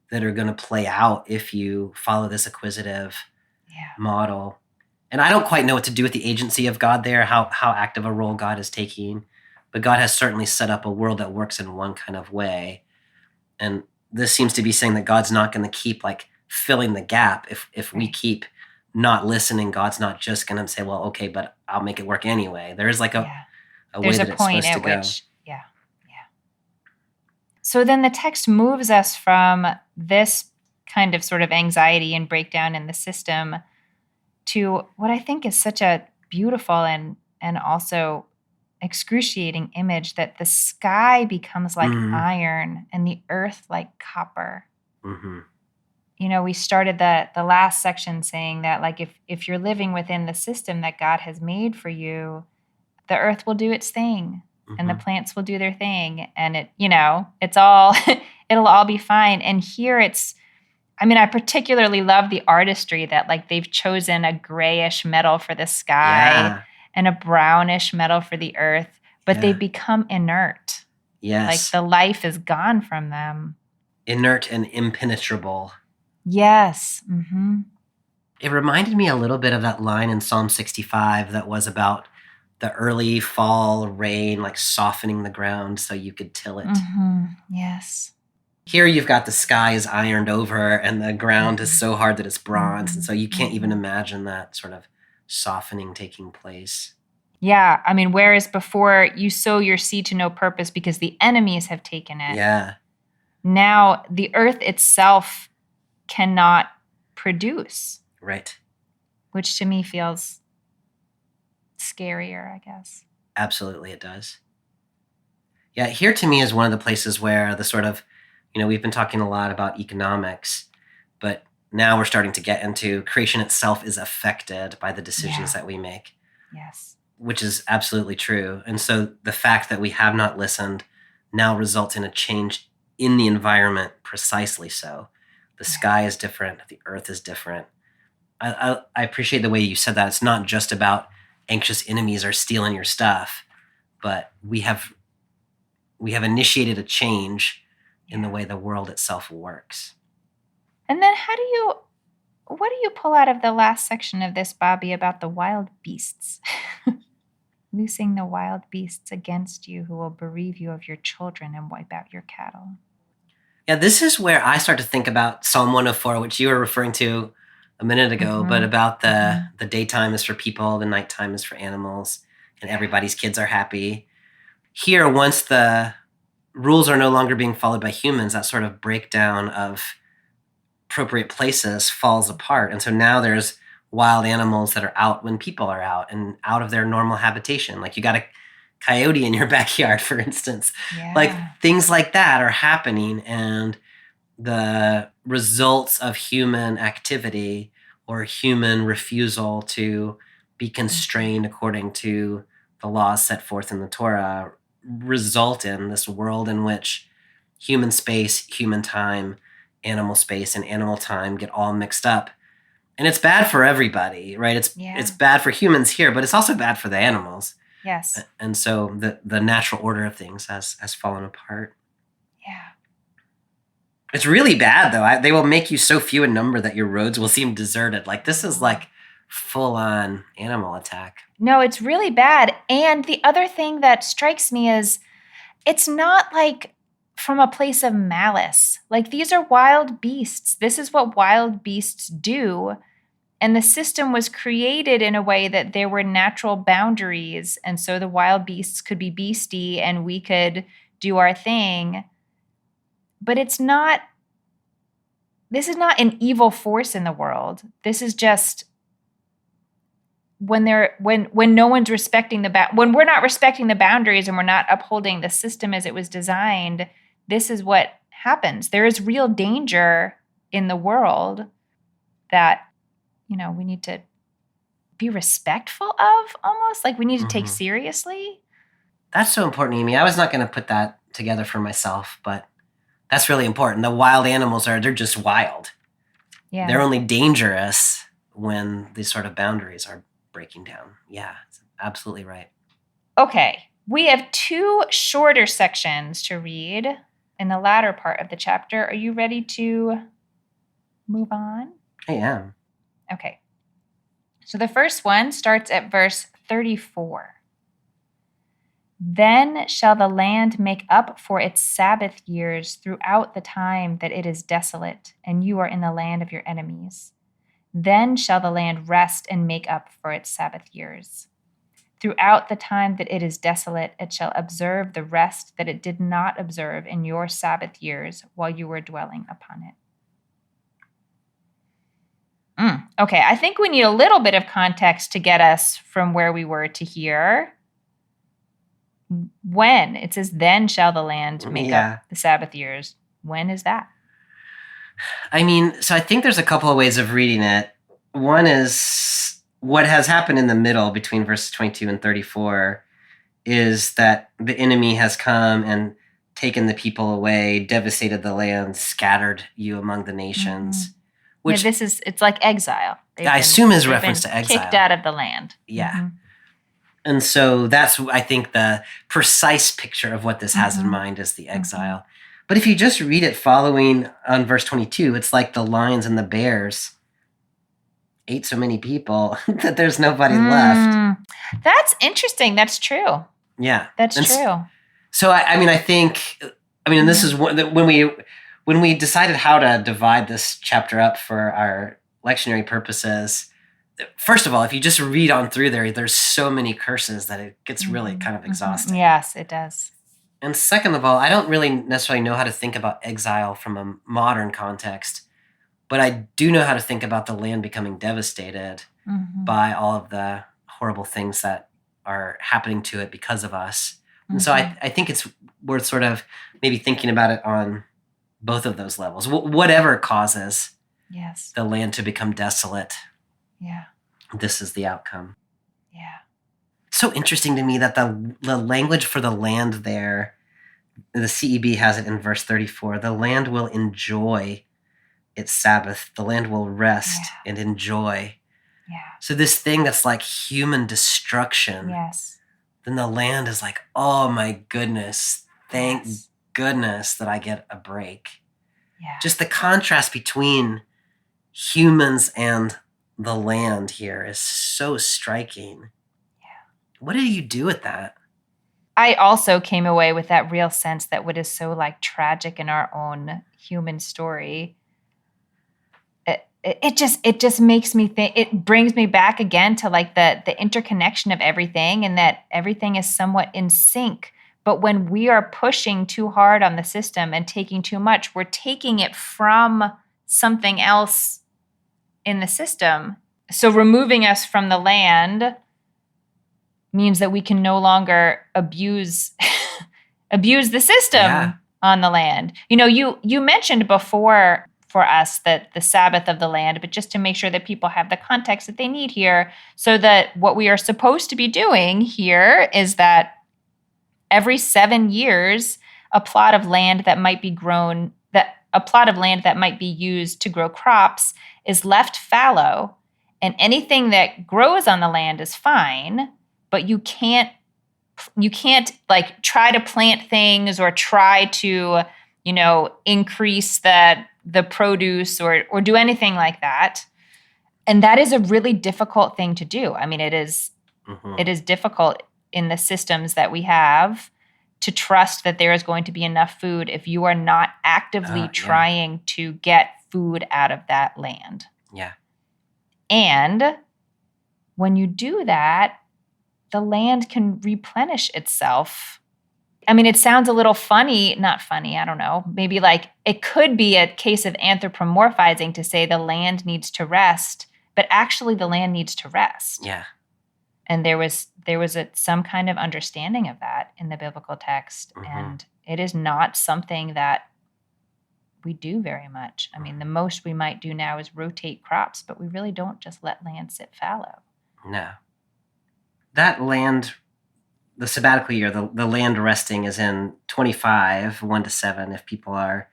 that are going to play out if you follow this acquisitive model. And I don't quite know what to do with the agency of God there, how active a role God is taking. But God has certainly set up a world that works in one kind of way. And this seems to be saying that God's not going to keep like filling the gap. If we keep not listening, God's not just going to say, well, okay, but I'll make it work anyway. There is like a way that it's supposed to go. So then the text moves us from this kind of sort of anxiety and breakdown in the system to what I think is such a beautiful and also excruciating image that the sky becomes like iron and the earth like copper. We started the last section saying that like if you're living within the system that God has made for you, the earth will do its thing and the plants will do their thing, and it's all it'll all be fine. And here I particularly love the artistry that like they've chosen a grayish metal for the sky and a brownish metal for the earth, but they become inert. Yes. Like the life is gone from them. Inert and impenetrable. Yes. It reminded me a little bit of that line in Psalm 65 that was about the early fall rain, like softening the ground so you could till it. Yes. Here you've got the sky is ironed over and the ground is so hard that it's bronze. And so you can't even imagine that sort of softening taking place. Yeah. Whereas before you sow your seed to no purpose because the enemies have taken it. Yeah. Now the earth itself cannot produce. Right. Which to me feels scarier, I guess. Absolutely, it does. Yeah, here to me is one of the places where the sort of, we've been talking a lot about economics, but now we're starting to get into creation itself is affected by the decisions that we make. Yes. Which is absolutely true. And so the fact that we have not listened now results in a change in the environment precisely so. The sky is different. The earth is different. I appreciate the way you said that. It's not just about anxious enemies are stealing your stuff, but we have initiated a change in the way the world itself works. And then what do you pull out of the last section of this, Bobby, about the wild beasts? Loosing the wild beasts against you who will bereave you of your children and wipe out your cattle. Yeah, this is where I start to think about Psalm 104, which you were referring to a minute ago, but about the daytime is for people, the nighttime is for animals, and everybody's kids are happy. Here, once the rules are no longer being followed by humans, that sort of breakdown of appropriate places falls apart. And so now there's wild animals that are out when people are out and out of their normal habitation. Like you got a coyote in your backyard, for instance. Like things like that are happening, and the results of human activity or human refusal to be constrained according to the laws set forth in the Torah result in this world in which human space, human time, animal space, and animal time get all mixed up. And it's bad for everybody, right? It's bad for humans here, but it's also bad for the animals. Yes. And so the natural order of things has fallen apart. Yeah. It's really bad, though. They will make you so few in number that your roads will seem deserted. Like, this is like full-on animal attack. No, it's really bad. And the other thing that strikes me is it's not like from a place of malice. Like, these are wild beasts. This is what wild beasts do. And the system was created in a way that there were natural boundaries. And so the wild beasts could be beastie and we could do our thing. But this is not an evil force in the world. This is just when no one's respecting when we're not respecting the boundaries and we're not upholding the system as it was designed, this is what happens. There is real danger in the world that, we need to be respectful of, almost like we need to take seriously. That's so important, Amy. I was not going to put that together for myself, but that's really important. The wild animals they're just wild. Yeah. They're only dangerous when these sort of boundaries are breaking down. Yeah, it's absolutely right. Okay. We have 2 shorter sections to read in the latter part of the chapter. Are you ready to move on? I am. Okay. So the first one starts at verse 34. Then shall the land make up for its Sabbath years throughout the time that it is desolate, and you are in the land of your enemies. Then shall the land rest and make up for its Sabbath years. Throughout the time that it is desolate, it shall observe the rest that it did not observe in your Sabbath years while you were dwelling upon it. Okay, I think we need a little bit of context to get us from where we were to here. When it says, then shall the land make up the Sabbath years. When is that? I mean, so I think there's a couple of ways of reading it. One is what has happened in the middle between verses 22 and 34 is that the enemy has come and taken the people away, devastated the land, scattered you among the nations. Which it's like exile. I assume is reference to exile. Kicked out of the land. Yeah. And so that's, I think, the precise picture of what this has in mind is the exile. But if you just read it following on verse 22, it's like the lions and the bears ate so many people that there's nobody left. That's interesting. That's true. Yeah. That's true. So, I think, and this is when we decided how to divide this chapter up for our lectionary purposes. First of all, if you just read on through there's so many curses that it gets really kind of exhausting. Yes, it does. And second of all, I don't really necessarily know how to think about exile from a modern context, but I do know how to think about the land becoming devastated by all of the horrible things that are happening to it because of us. And so I think it's worth sort of maybe thinking about it on both of those levels. Whatever causes the land to become desolate. Yeah. This is the outcome. Yeah. So interesting to me that the language for the land there, the CEB has it in verse 34. The land will enjoy its Sabbath. The land will rest and enjoy. Yeah. So this thing that's like human destruction. Yes. Then the land is like, oh my goodness, thank goodness that I get a break. Yeah. Just the contrast between humans and the land here is so striking. Yeah. What do you do with that? I also came away with that real sense that what is so like tragic in our own human story, it just makes me think, it brings me back again to like the interconnection of everything and that everything is somewhat in sync. But when we are pushing too hard on the system and taking too much, we're taking it from something else in the system. So removing us from the land means that we can no longer abuse the system on the land. You mentioned before for us that the Sabbath of the land, but just to make sure that people have the context that they need here, so that what we are supposed to be doing here is that every 7 years, a plot of land that might be used to grow crops is left fallow, and anything that grows on the land is fine, but you can't like try to plant things or try to, increase the produce or do anything like that. And that is a really difficult thing to do. I mean, it is difficult in the systems that we have to trust that there is going to be enough food if you are not actively trying to get food out of that land. Yeah. And when you do that, the land can replenish itself. I mean, it sounds a little funny, not funny, I don't know. Maybe like it could be a case of anthropomorphizing to say the land needs to rest, but actually the land needs to rest. Yeah. And there was some kind of understanding of that in the biblical text. And it is not something that we do very much. I mean, the most we might do now is rotate crops, but we really don't just let land sit fallow. No. That land, the sabbatical year, the land resting is in 25, 1-7, if people are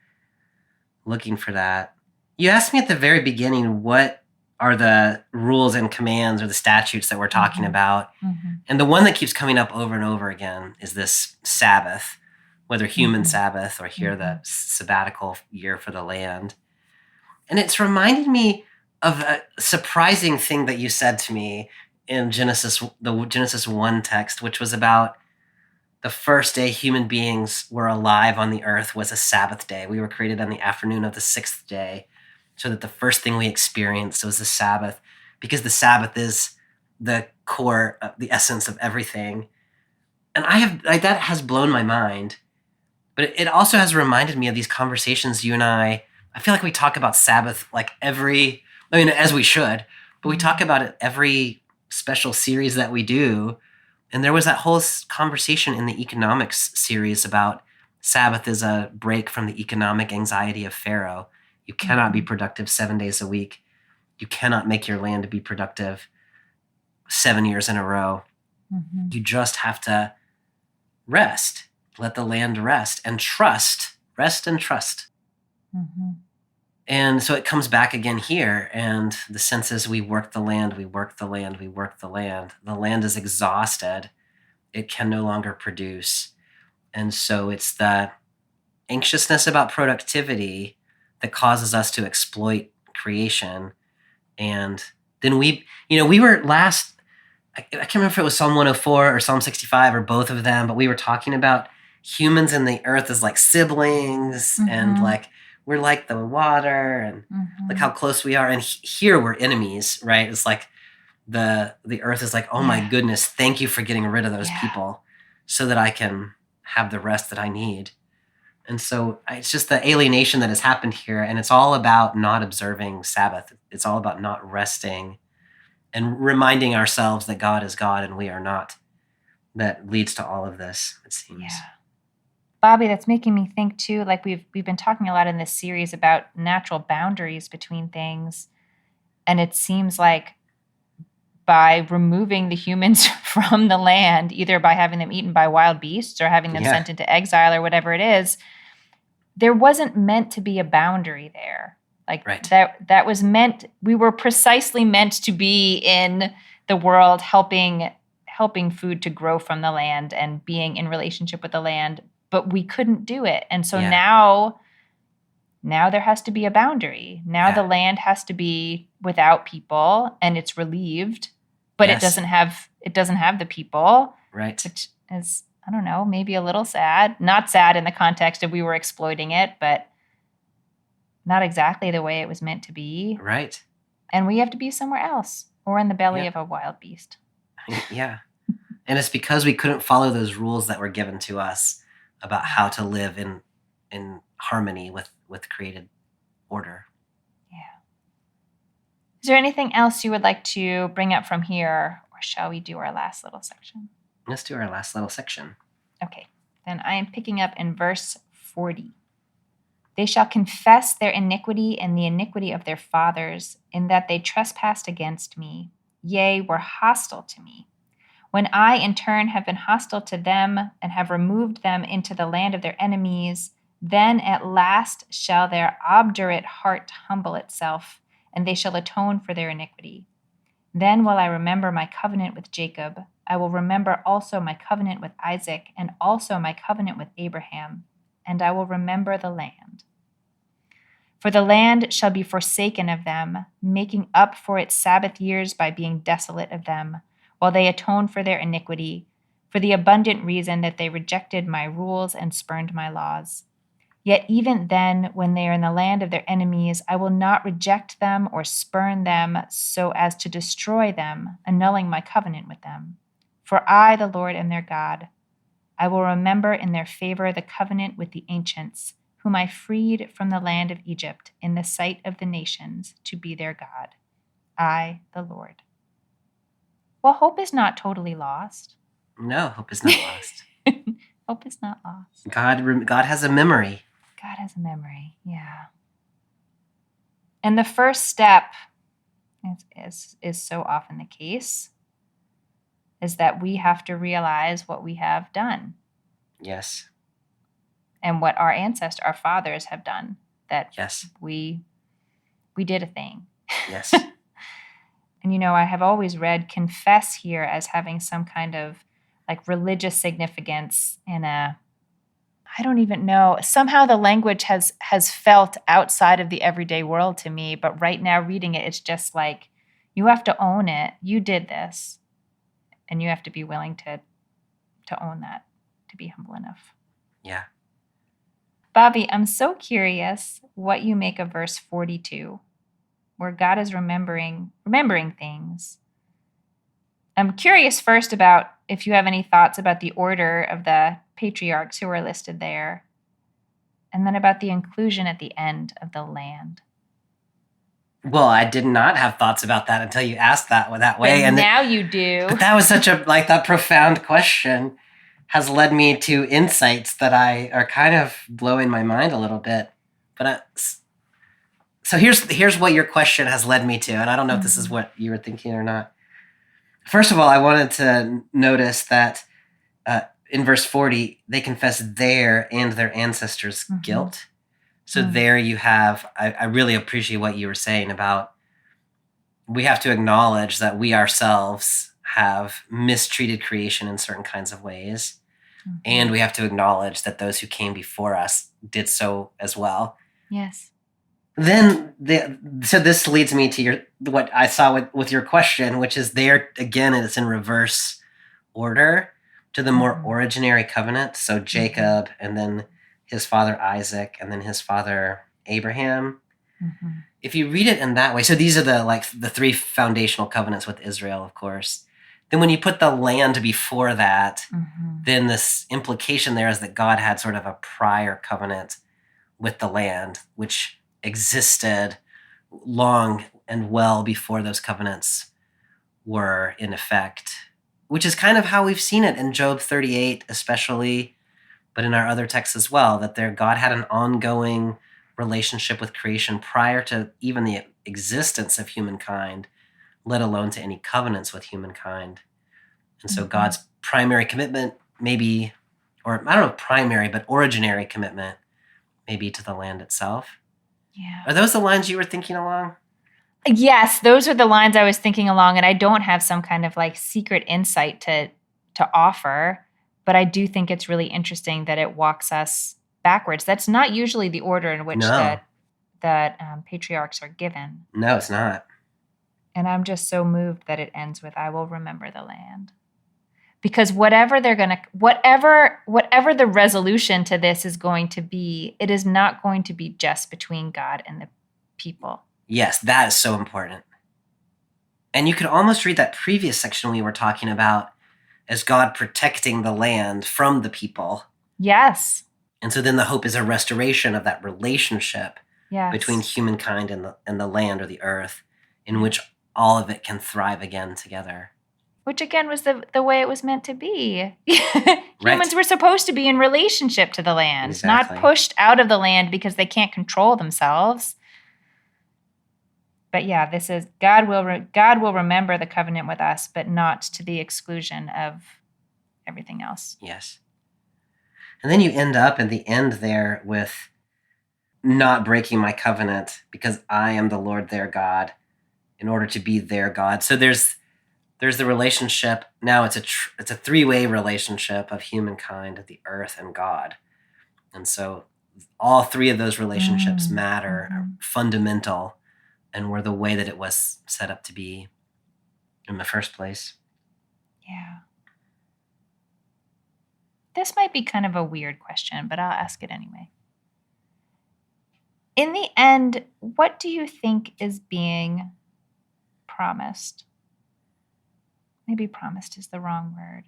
looking for that. You asked me at the very beginning, what are the rules and commands or the statutes that we're talking about? And the one that keeps coming up over and over again is this Sabbath, whether human Sabbath or here the sabbatical year for the land. And it's reminded me of a surprising thing that you said to me in the Genesis 1 text, which was about the first day human beings were alive on the earth was a Sabbath day. We were created on the afternoon of the 6th day, so that the first thing we experienced was the Sabbath, because the Sabbath is the core, the essence of everything. And that has blown my mind. But it also has reminded me of these conversations you and I feel like we talk about Sabbath as we should, but we talk about it every special series that we do. And there was that whole conversation in the economics series about Sabbath is a break from the economic anxiety of Pharaoh. You cannot be productive 7 days a week. You cannot make your land be productive 7 years in a row. You just have to rest. Let the land rest and trust. Rest and trust. And so it comes back again here. And the sense is we work the land, we work the land, we work the land. The land is exhausted. It can no longer produce. And so it's the anxiousness about productivity that causes us to exploit creation. And then we were last, I can't remember if it was Psalm 104 or Psalm 65 or both of them, but we were talking about humans and the earth as like siblings and like we're like the water and like how close we are. And here we're enemies, right? It's like the earth is like, oh my goodness, thank you for getting rid of those people so that I can have the rest that I need. And so it's just the alienation that has happened here. And it's all about not observing Sabbath. It's all about not resting and reminding ourselves that God is God and we are not. That leads to all of this, it seems. Yeah. Bobby, that's making me think too, like we've been talking a lot in this series about natural boundaries between things. And it seems like by removing the humans from the land, either by having them eaten by wild beasts or having them sent into exile or whatever it is, there wasn't meant to be a boundary there. Like that was meant, we were precisely meant to be in the world helping food to grow from the land and being in relationship with the land, but we couldn't do it. And so now there has to be a boundary. Now the land has to be without people and it's relieved, but it doesn't have the people. Right. Which is, I don't know, maybe a little sad. Not sad in the context of we were exploiting it, but not exactly the way it was meant to be. Right. And we have to be somewhere else or in the belly of a wild beast. Yeah. And it's because we couldn't follow those rules that were given to us about how to live in harmony with created order. Yeah. Is there anything else you would like to bring up from here, or shall we do our last little section? Let's do our last little section. Okay. Then I am picking up in verse 40. They shall confess their iniquity and the iniquity of their fathers, in that they trespassed against me, yea, were hostile to me. When I in turn have been hostile to them and have removed them into the land of their enemies, then at last shall their obdurate heart humble itself, and they shall atone for their iniquity. Then will I remember my covenant with Jacob. I will remember also my covenant with Isaac, and also my covenant with Abraham, and I will remember the land. For the land shall be forsaken of them, making up for its Sabbath years by being desolate of them, while they atone for their iniquity, for the abundant reason that they rejected my rules and spurned my laws. Yet even then, when they are in the land of their enemies, I will not reject them or spurn them so as to destroy them, annulling my covenant with them. For I, the Lord, am their God. I will remember in their favor the covenant with the ancients, whom I freed from the land of Egypt in the sight of the nations to be their God. I, the Lord. Well, hope is not totally lost. No, hope is not lost. Hope is not lost. God has a memory. God has a memory, yeah. And the first step is so often the case, is that we have to realize what we have done. Yes. And what our ancestors, our fathers have done. That yes. we did a thing. Yes. And I have always read confess here as having some kind of like religious significance in I don't even know. Somehow the language has felt outside of the everyday world to me, but right now reading it, it's just like you have to own it. You did this, and you have to be willing to own that, to be humble enough. Yeah. Bobby, I'm so curious what you make of verse 42, where God is remembering things. I'm curious first about if you have any thoughts about the order of the patriarchs who are listed there, and then about the inclusion at the end of the land. Well, I did not have thoughts about that until you asked that way. But now you do. But that was such that profound question has led me to insights that are kind of blowing my mind a little bit. But so here's what your question has led me to, and I don't know if this is what you were thinking or not. First of all, I wanted to notice that in verse 40, they confess their and their ancestors' guilt. So there you have, I really appreciate what you were saying about we have to acknowledge that we ourselves have mistreated creation in certain kinds of ways. And we have to acknowledge that those who came before us did so as well. Yes. Then, so this leads me to what I saw with your question, which is there, again, it's in reverse order to the more originary covenant. So Jacob, and then his father Isaac, and then his father Abraham. If you read it in that way, so these are the three foundational covenants with Israel, of course. Then when you put the land before that, then this implication there is that God had sort of a prior covenant with the land, which existed long and well before those covenants were in effect, which is kind of how we've seen it in Job 38 especially, but in our other texts as well, that God had an ongoing relationship with creation prior to even the existence of humankind, let alone to any covenants with humankind. And so God's primary commitment maybe, or I don't know if primary, but originary commitment maybe to the land itself. Yeah. Are those the lines you were thinking along? Yes, those are the lines I was thinking along, and I don't have some kind of secret insight to offer, but I do think it's really interesting that it walks us backwards. That's not usually the order in which that patriarchs are given. No, it's not. And I'm just so moved that it ends with, I will remember the land. Because whatever the resolution to this is going to be, it is not going to be just between God and the people. Yes, that is so important. And you could almost read that previous section we were talking about as God protecting the land from the people. Yes. And so then the hope is a restoration of that relationship between humankind and the land or the earth, in which all of it can thrive again together. Which again was the way it was meant to be. Humans were supposed to be in relationship to the land, not pushed out of the land because they can't control themselves. But yeah, this is God will remember the covenant with us, but not to the exclusion of everything else. Yes. And then you end up in the end there with not breaking my covenant because I am the Lord their God in order to be their God. So there's the relationship. Now it's a three-way relationship of humankind, the earth, and God. And so all three of those relationships matter, are fundamental, and were the way that it was set up to be in the first place. Yeah. This might be kind of a weird question, but I'll ask it anyway. In the end, what do you think is being promised? Maybe promised is the wrong word.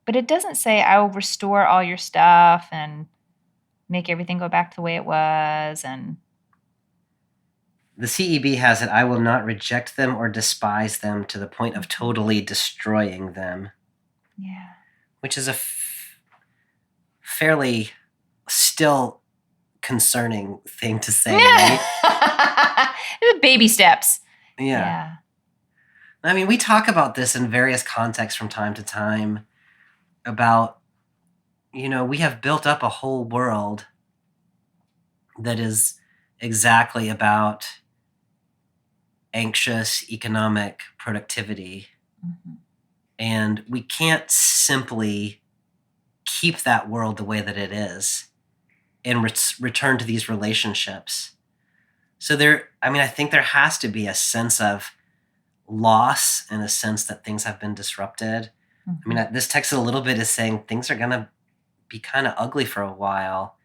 But it doesn't say, I will restore all your stuff and make everything go back to the way it was. And The CEB has it, I will not reject them or despise them to the point of totally destroying them. Yeah. Which is a fairly still concerning thing to say, right? Baby steps. Yeah. I mean, we talk about this in various contexts from time to time about, we have built up a whole world that is exactly about anxious economic productivity. Mm-hmm. And we can't simply keep that world the way that it is and return to these relationships. So I think there has to be a sense of loss and a sense that things have been disrupted. Mm-hmm. I mean, this text a little bit is saying things are going to be kind of ugly for a while,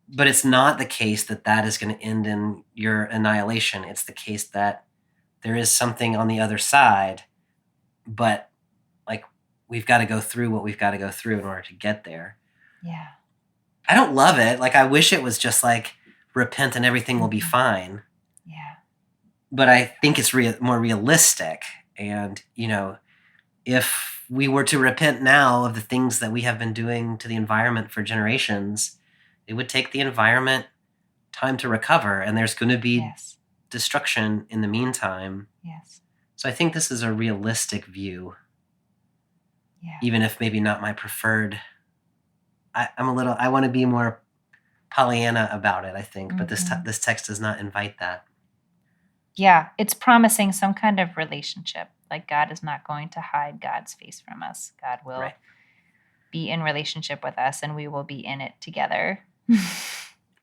but it's not the case that is going to end in your annihilation. It's the case that there is something on the other side, but like we've got to go through what we've got to go through in order to get there. Yeah. I don't love it. Like, I wish it was just like repent and everything will be fine. Yeah. But I think it's more realistic. And, if we were to repent now of the things that we have been doing to the environment for generations, it would take the environment time to recover. And there's going to be destruction in the meantime. Yes. So I think this is a realistic view. Yeah. Even if maybe not my preferred. I want to be more Pollyanna about it, I think. But this text does not invite that. Yeah, it's promising some kind of relationship. Like, God is not going to hide God's face from us. God will be in relationship with us, and we will be in it together.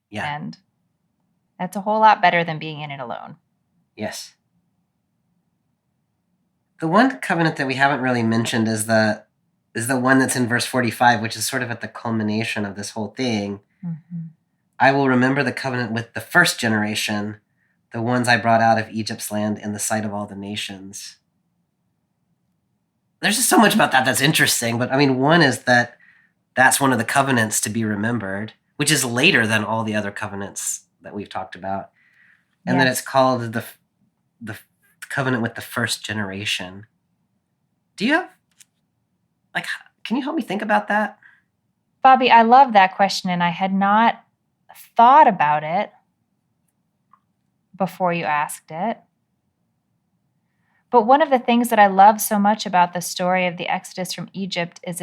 Yeah. And that's a whole lot better than being in it alone. Yes. The one covenant that we haven't really mentioned is the one that's in verse 45, which is sort of at the culmination of this whole thing. Mm-hmm. I will remember the covenant with the first generation, the ones I brought out of Egypt's land in the sight of all the nations. There's just so much about that that's interesting. But I mean, one is that's one of the covenants to be remembered, which is later than all the other covenants that we've talked about. And then it's called the covenant with the first generation. Do you have, can you help me think about that? Bobby, I love that question, and I had not thought about it before you asked it. But one of the things that I love so much about the story of the Exodus from Egypt is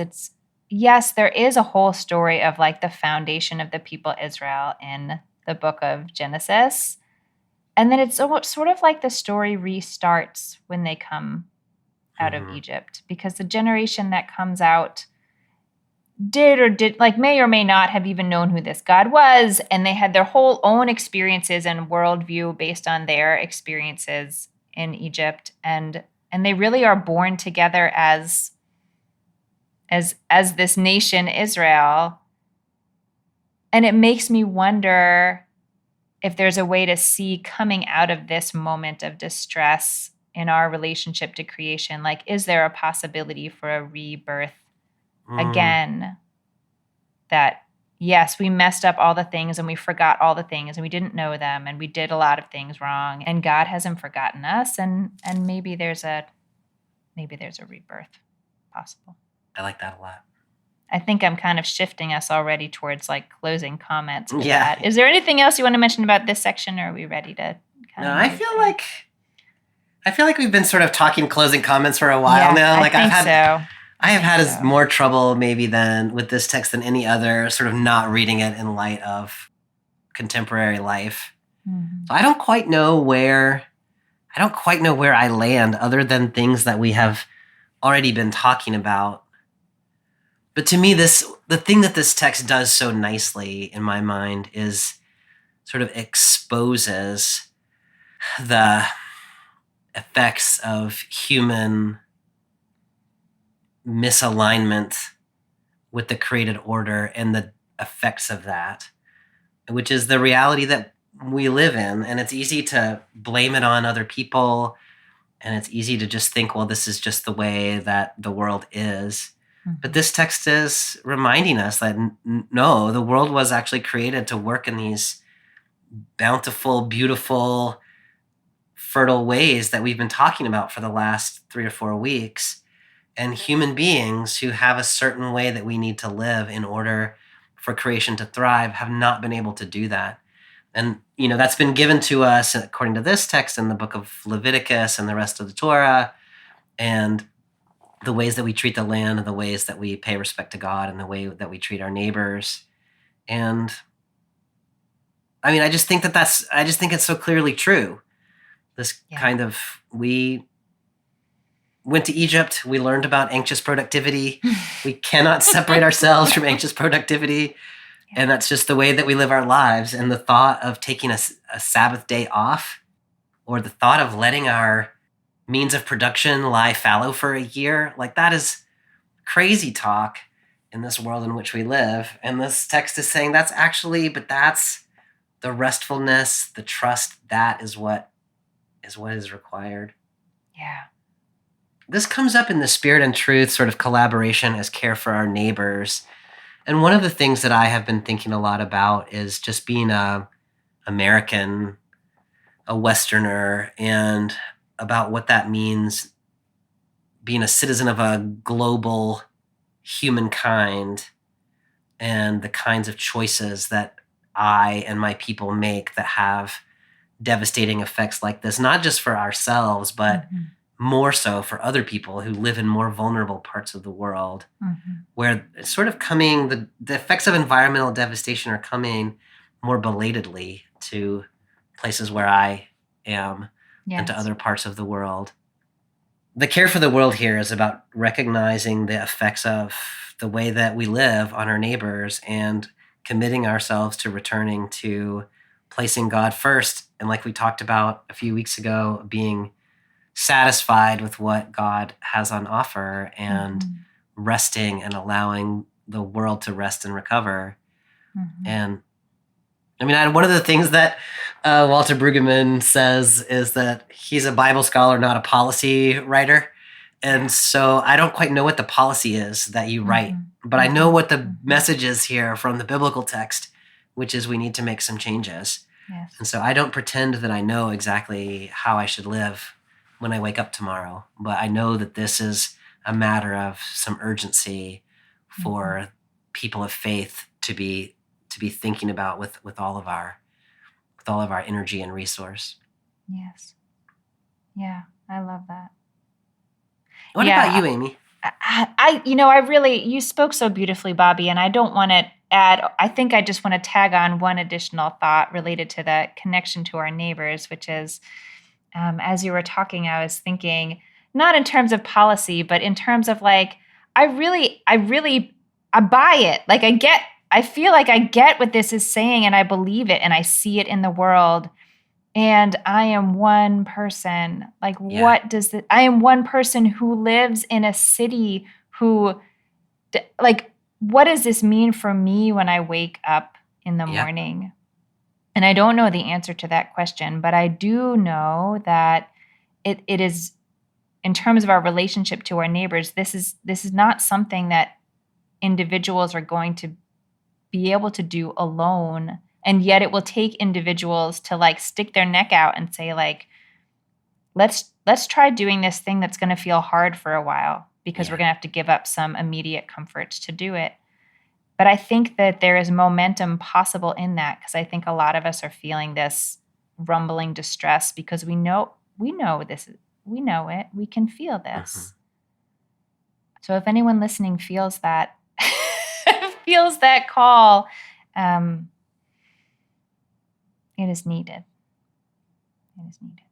there is a whole story of like the foundation of the people Israel in the book of Genesis. And then it's sort of like the story restarts when they come out of Egypt, because the generation that comes out may or may not have even known who this God was. And they had their whole own experiences and worldview based on their experiences in Egypt, and they really are born together as this nation Israel. And it makes me wonder if there's a way to see coming out of this moment of distress in our relationship to creation, like, is there a possibility for a rebirth again? That yes, we messed up all the things and we forgot all the things and we didn't know them and we did a lot of things wrong, and God hasn't forgotten us, and maybe there's a rebirth possible. I like that a lot. I think I'm kind of shifting us already towards like closing comments with Yeah. that. Is there anything else you want to mention about this section, or are we ready to kind of I feel like we've been sort of talking closing comments for a while now. Like, I have had more trouble maybe with this text than any other, sort of not reading it in light of contemporary life. Mm-hmm. So I don't quite know where I land, other than things that we have already been talking about. But to me, the thing that this text does so nicely in my mind is sort of exposes the effects of human misalignment with the created order and the effects of that, which is the reality that we live in. And it's easy to blame it on other people, and it's easy to just think, well, this is just the way that the world is. Mm-hmm. But this text is reminding us that no, the world was actually created to work in these bountiful, beautiful, fertile ways that we've been talking about for the last 3 or 4 weeks. And human beings who have a certain way that we need to live in order for creation to thrive have not been able to do that. And, that's been given to us according to this text in the book of Leviticus and the rest of the Torah, and the ways that we treat the land and the ways that we pay respect to God and the way that we treat our neighbors. And I just think it's so clearly true. This kind of, we went to Egypt, we learned about anxious productivity. We cannot separate ourselves from anxious productivity. Yeah. And that's just the way that we live our lives. And the thought of taking a Sabbath day off, or the thought of letting our means of production lie fallow for a year, that is crazy talk in this world in which we live. And this text is saying that's the restfulness, the trust, that is what is required. Yeah. This comes up in the Spirit and Truth sort of collaboration as care for our neighbors. And one of the things that I have been thinking a lot about is just being a American, a Westerner, and about what that means being a citizen of a global humankind, and the kinds of choices that I and my people make that have devastating effects like this, not just for ourselves, but more so for other people who live in more vulnerable parts of the world, where it's sort of coming, the effects of environmental devastation are coming more belatedly to places where I am and to other parts of the world. The care for the world here is about recognizing the effects of the way that we live on our neighbors and committing ourselves to returning to placing God first. And like we talked about a few weeks ago, being satisfied with what God has on offer and resting and allowing the world to rest and recover. And one of the things that Walter Brueggemann says is that he's a Bible scholar, not a policy writer. And so I don't quite know what the policy is that you write, but I know what the message is here from the biblical text, which is we need to make some changes. Yes. And so I don't pretend that I know exactly how I should live when I wake up tomorrow, but I know that this is a matter of some urgency for people of faith to be thinking about with all of our energy and resource. Yes. Yeah, I love that. What about you, Amy? You spoke so beautifully, Bobby, and I don't want to add, I think I just want to tag on one additional thought related to the connection to our neighbors, which is, as you were talking, I was thinking, not in terms of policy, but in terms of I buy it. I feel like I get what this is saying, and I believe it, and I see it in the world. And I am one person. What does that? I am one person who lives in a city who, what does this mean for me when I wake up in the morning? And I don't know the answer to that question, but I do know that it is, in terms of our relationship to our neighbors, this is not something that individuals are going to be able to do alone. And yet it will take individuals to stick their neck out and say let's try doing this thing that's going to feel hard for a while, because we're going to have to give up some immediate comforts to do it. But I think that there is momentum possible in that, because I think a lot of us are feeling this rumbling distress because we know this, we know it, we can feel this. So if anyone listening feels that call, it is needed. It is needed.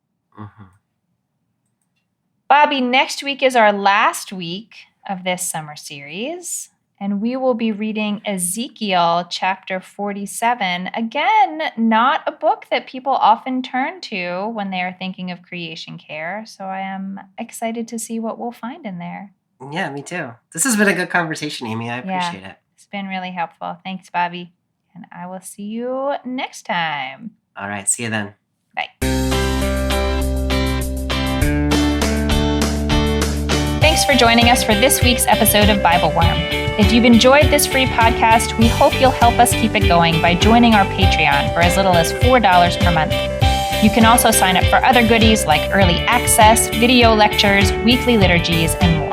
Bobby, next week is our last week of this summer series, and we will be reading Ezekiel chapter 47. Again, not a book that people often turn to when they are thinking of creation care, so I am excited to see what we'll find in there. Yeah, me too. This has been a good conversation, Amy. I appreciate it. It's been really helpful. Thanks, Bobby. And I will see you next time. All right. See you then. Bye. Thanks for joining us for this week's episode of BibleWorm. If you've enjoyed this free podcast, we hope you'll help us keep it going by joining our Patreon for as little as $4 per month. You can also sign up for other goodies like early access, video lectures, weekly liturgies, and more.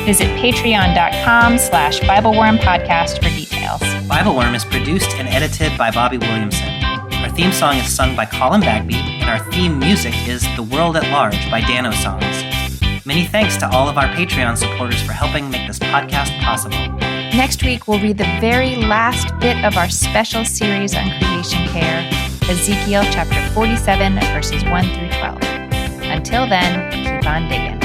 Visit patreon.com/BibleWorm podcast for details. BibleWorm is produced and edited by Bobby Williamson. Our theme song is sung by Colin Bagby, and our theme music is The World at Large by Dano Songs. Many thanks to all of our Patreon supporters for helping make this podcast possible. Next week, we'll read the very last bit of our special series on creation care, Ezekiel chapter 47, verses 1 through 12. Until then, keep on digging.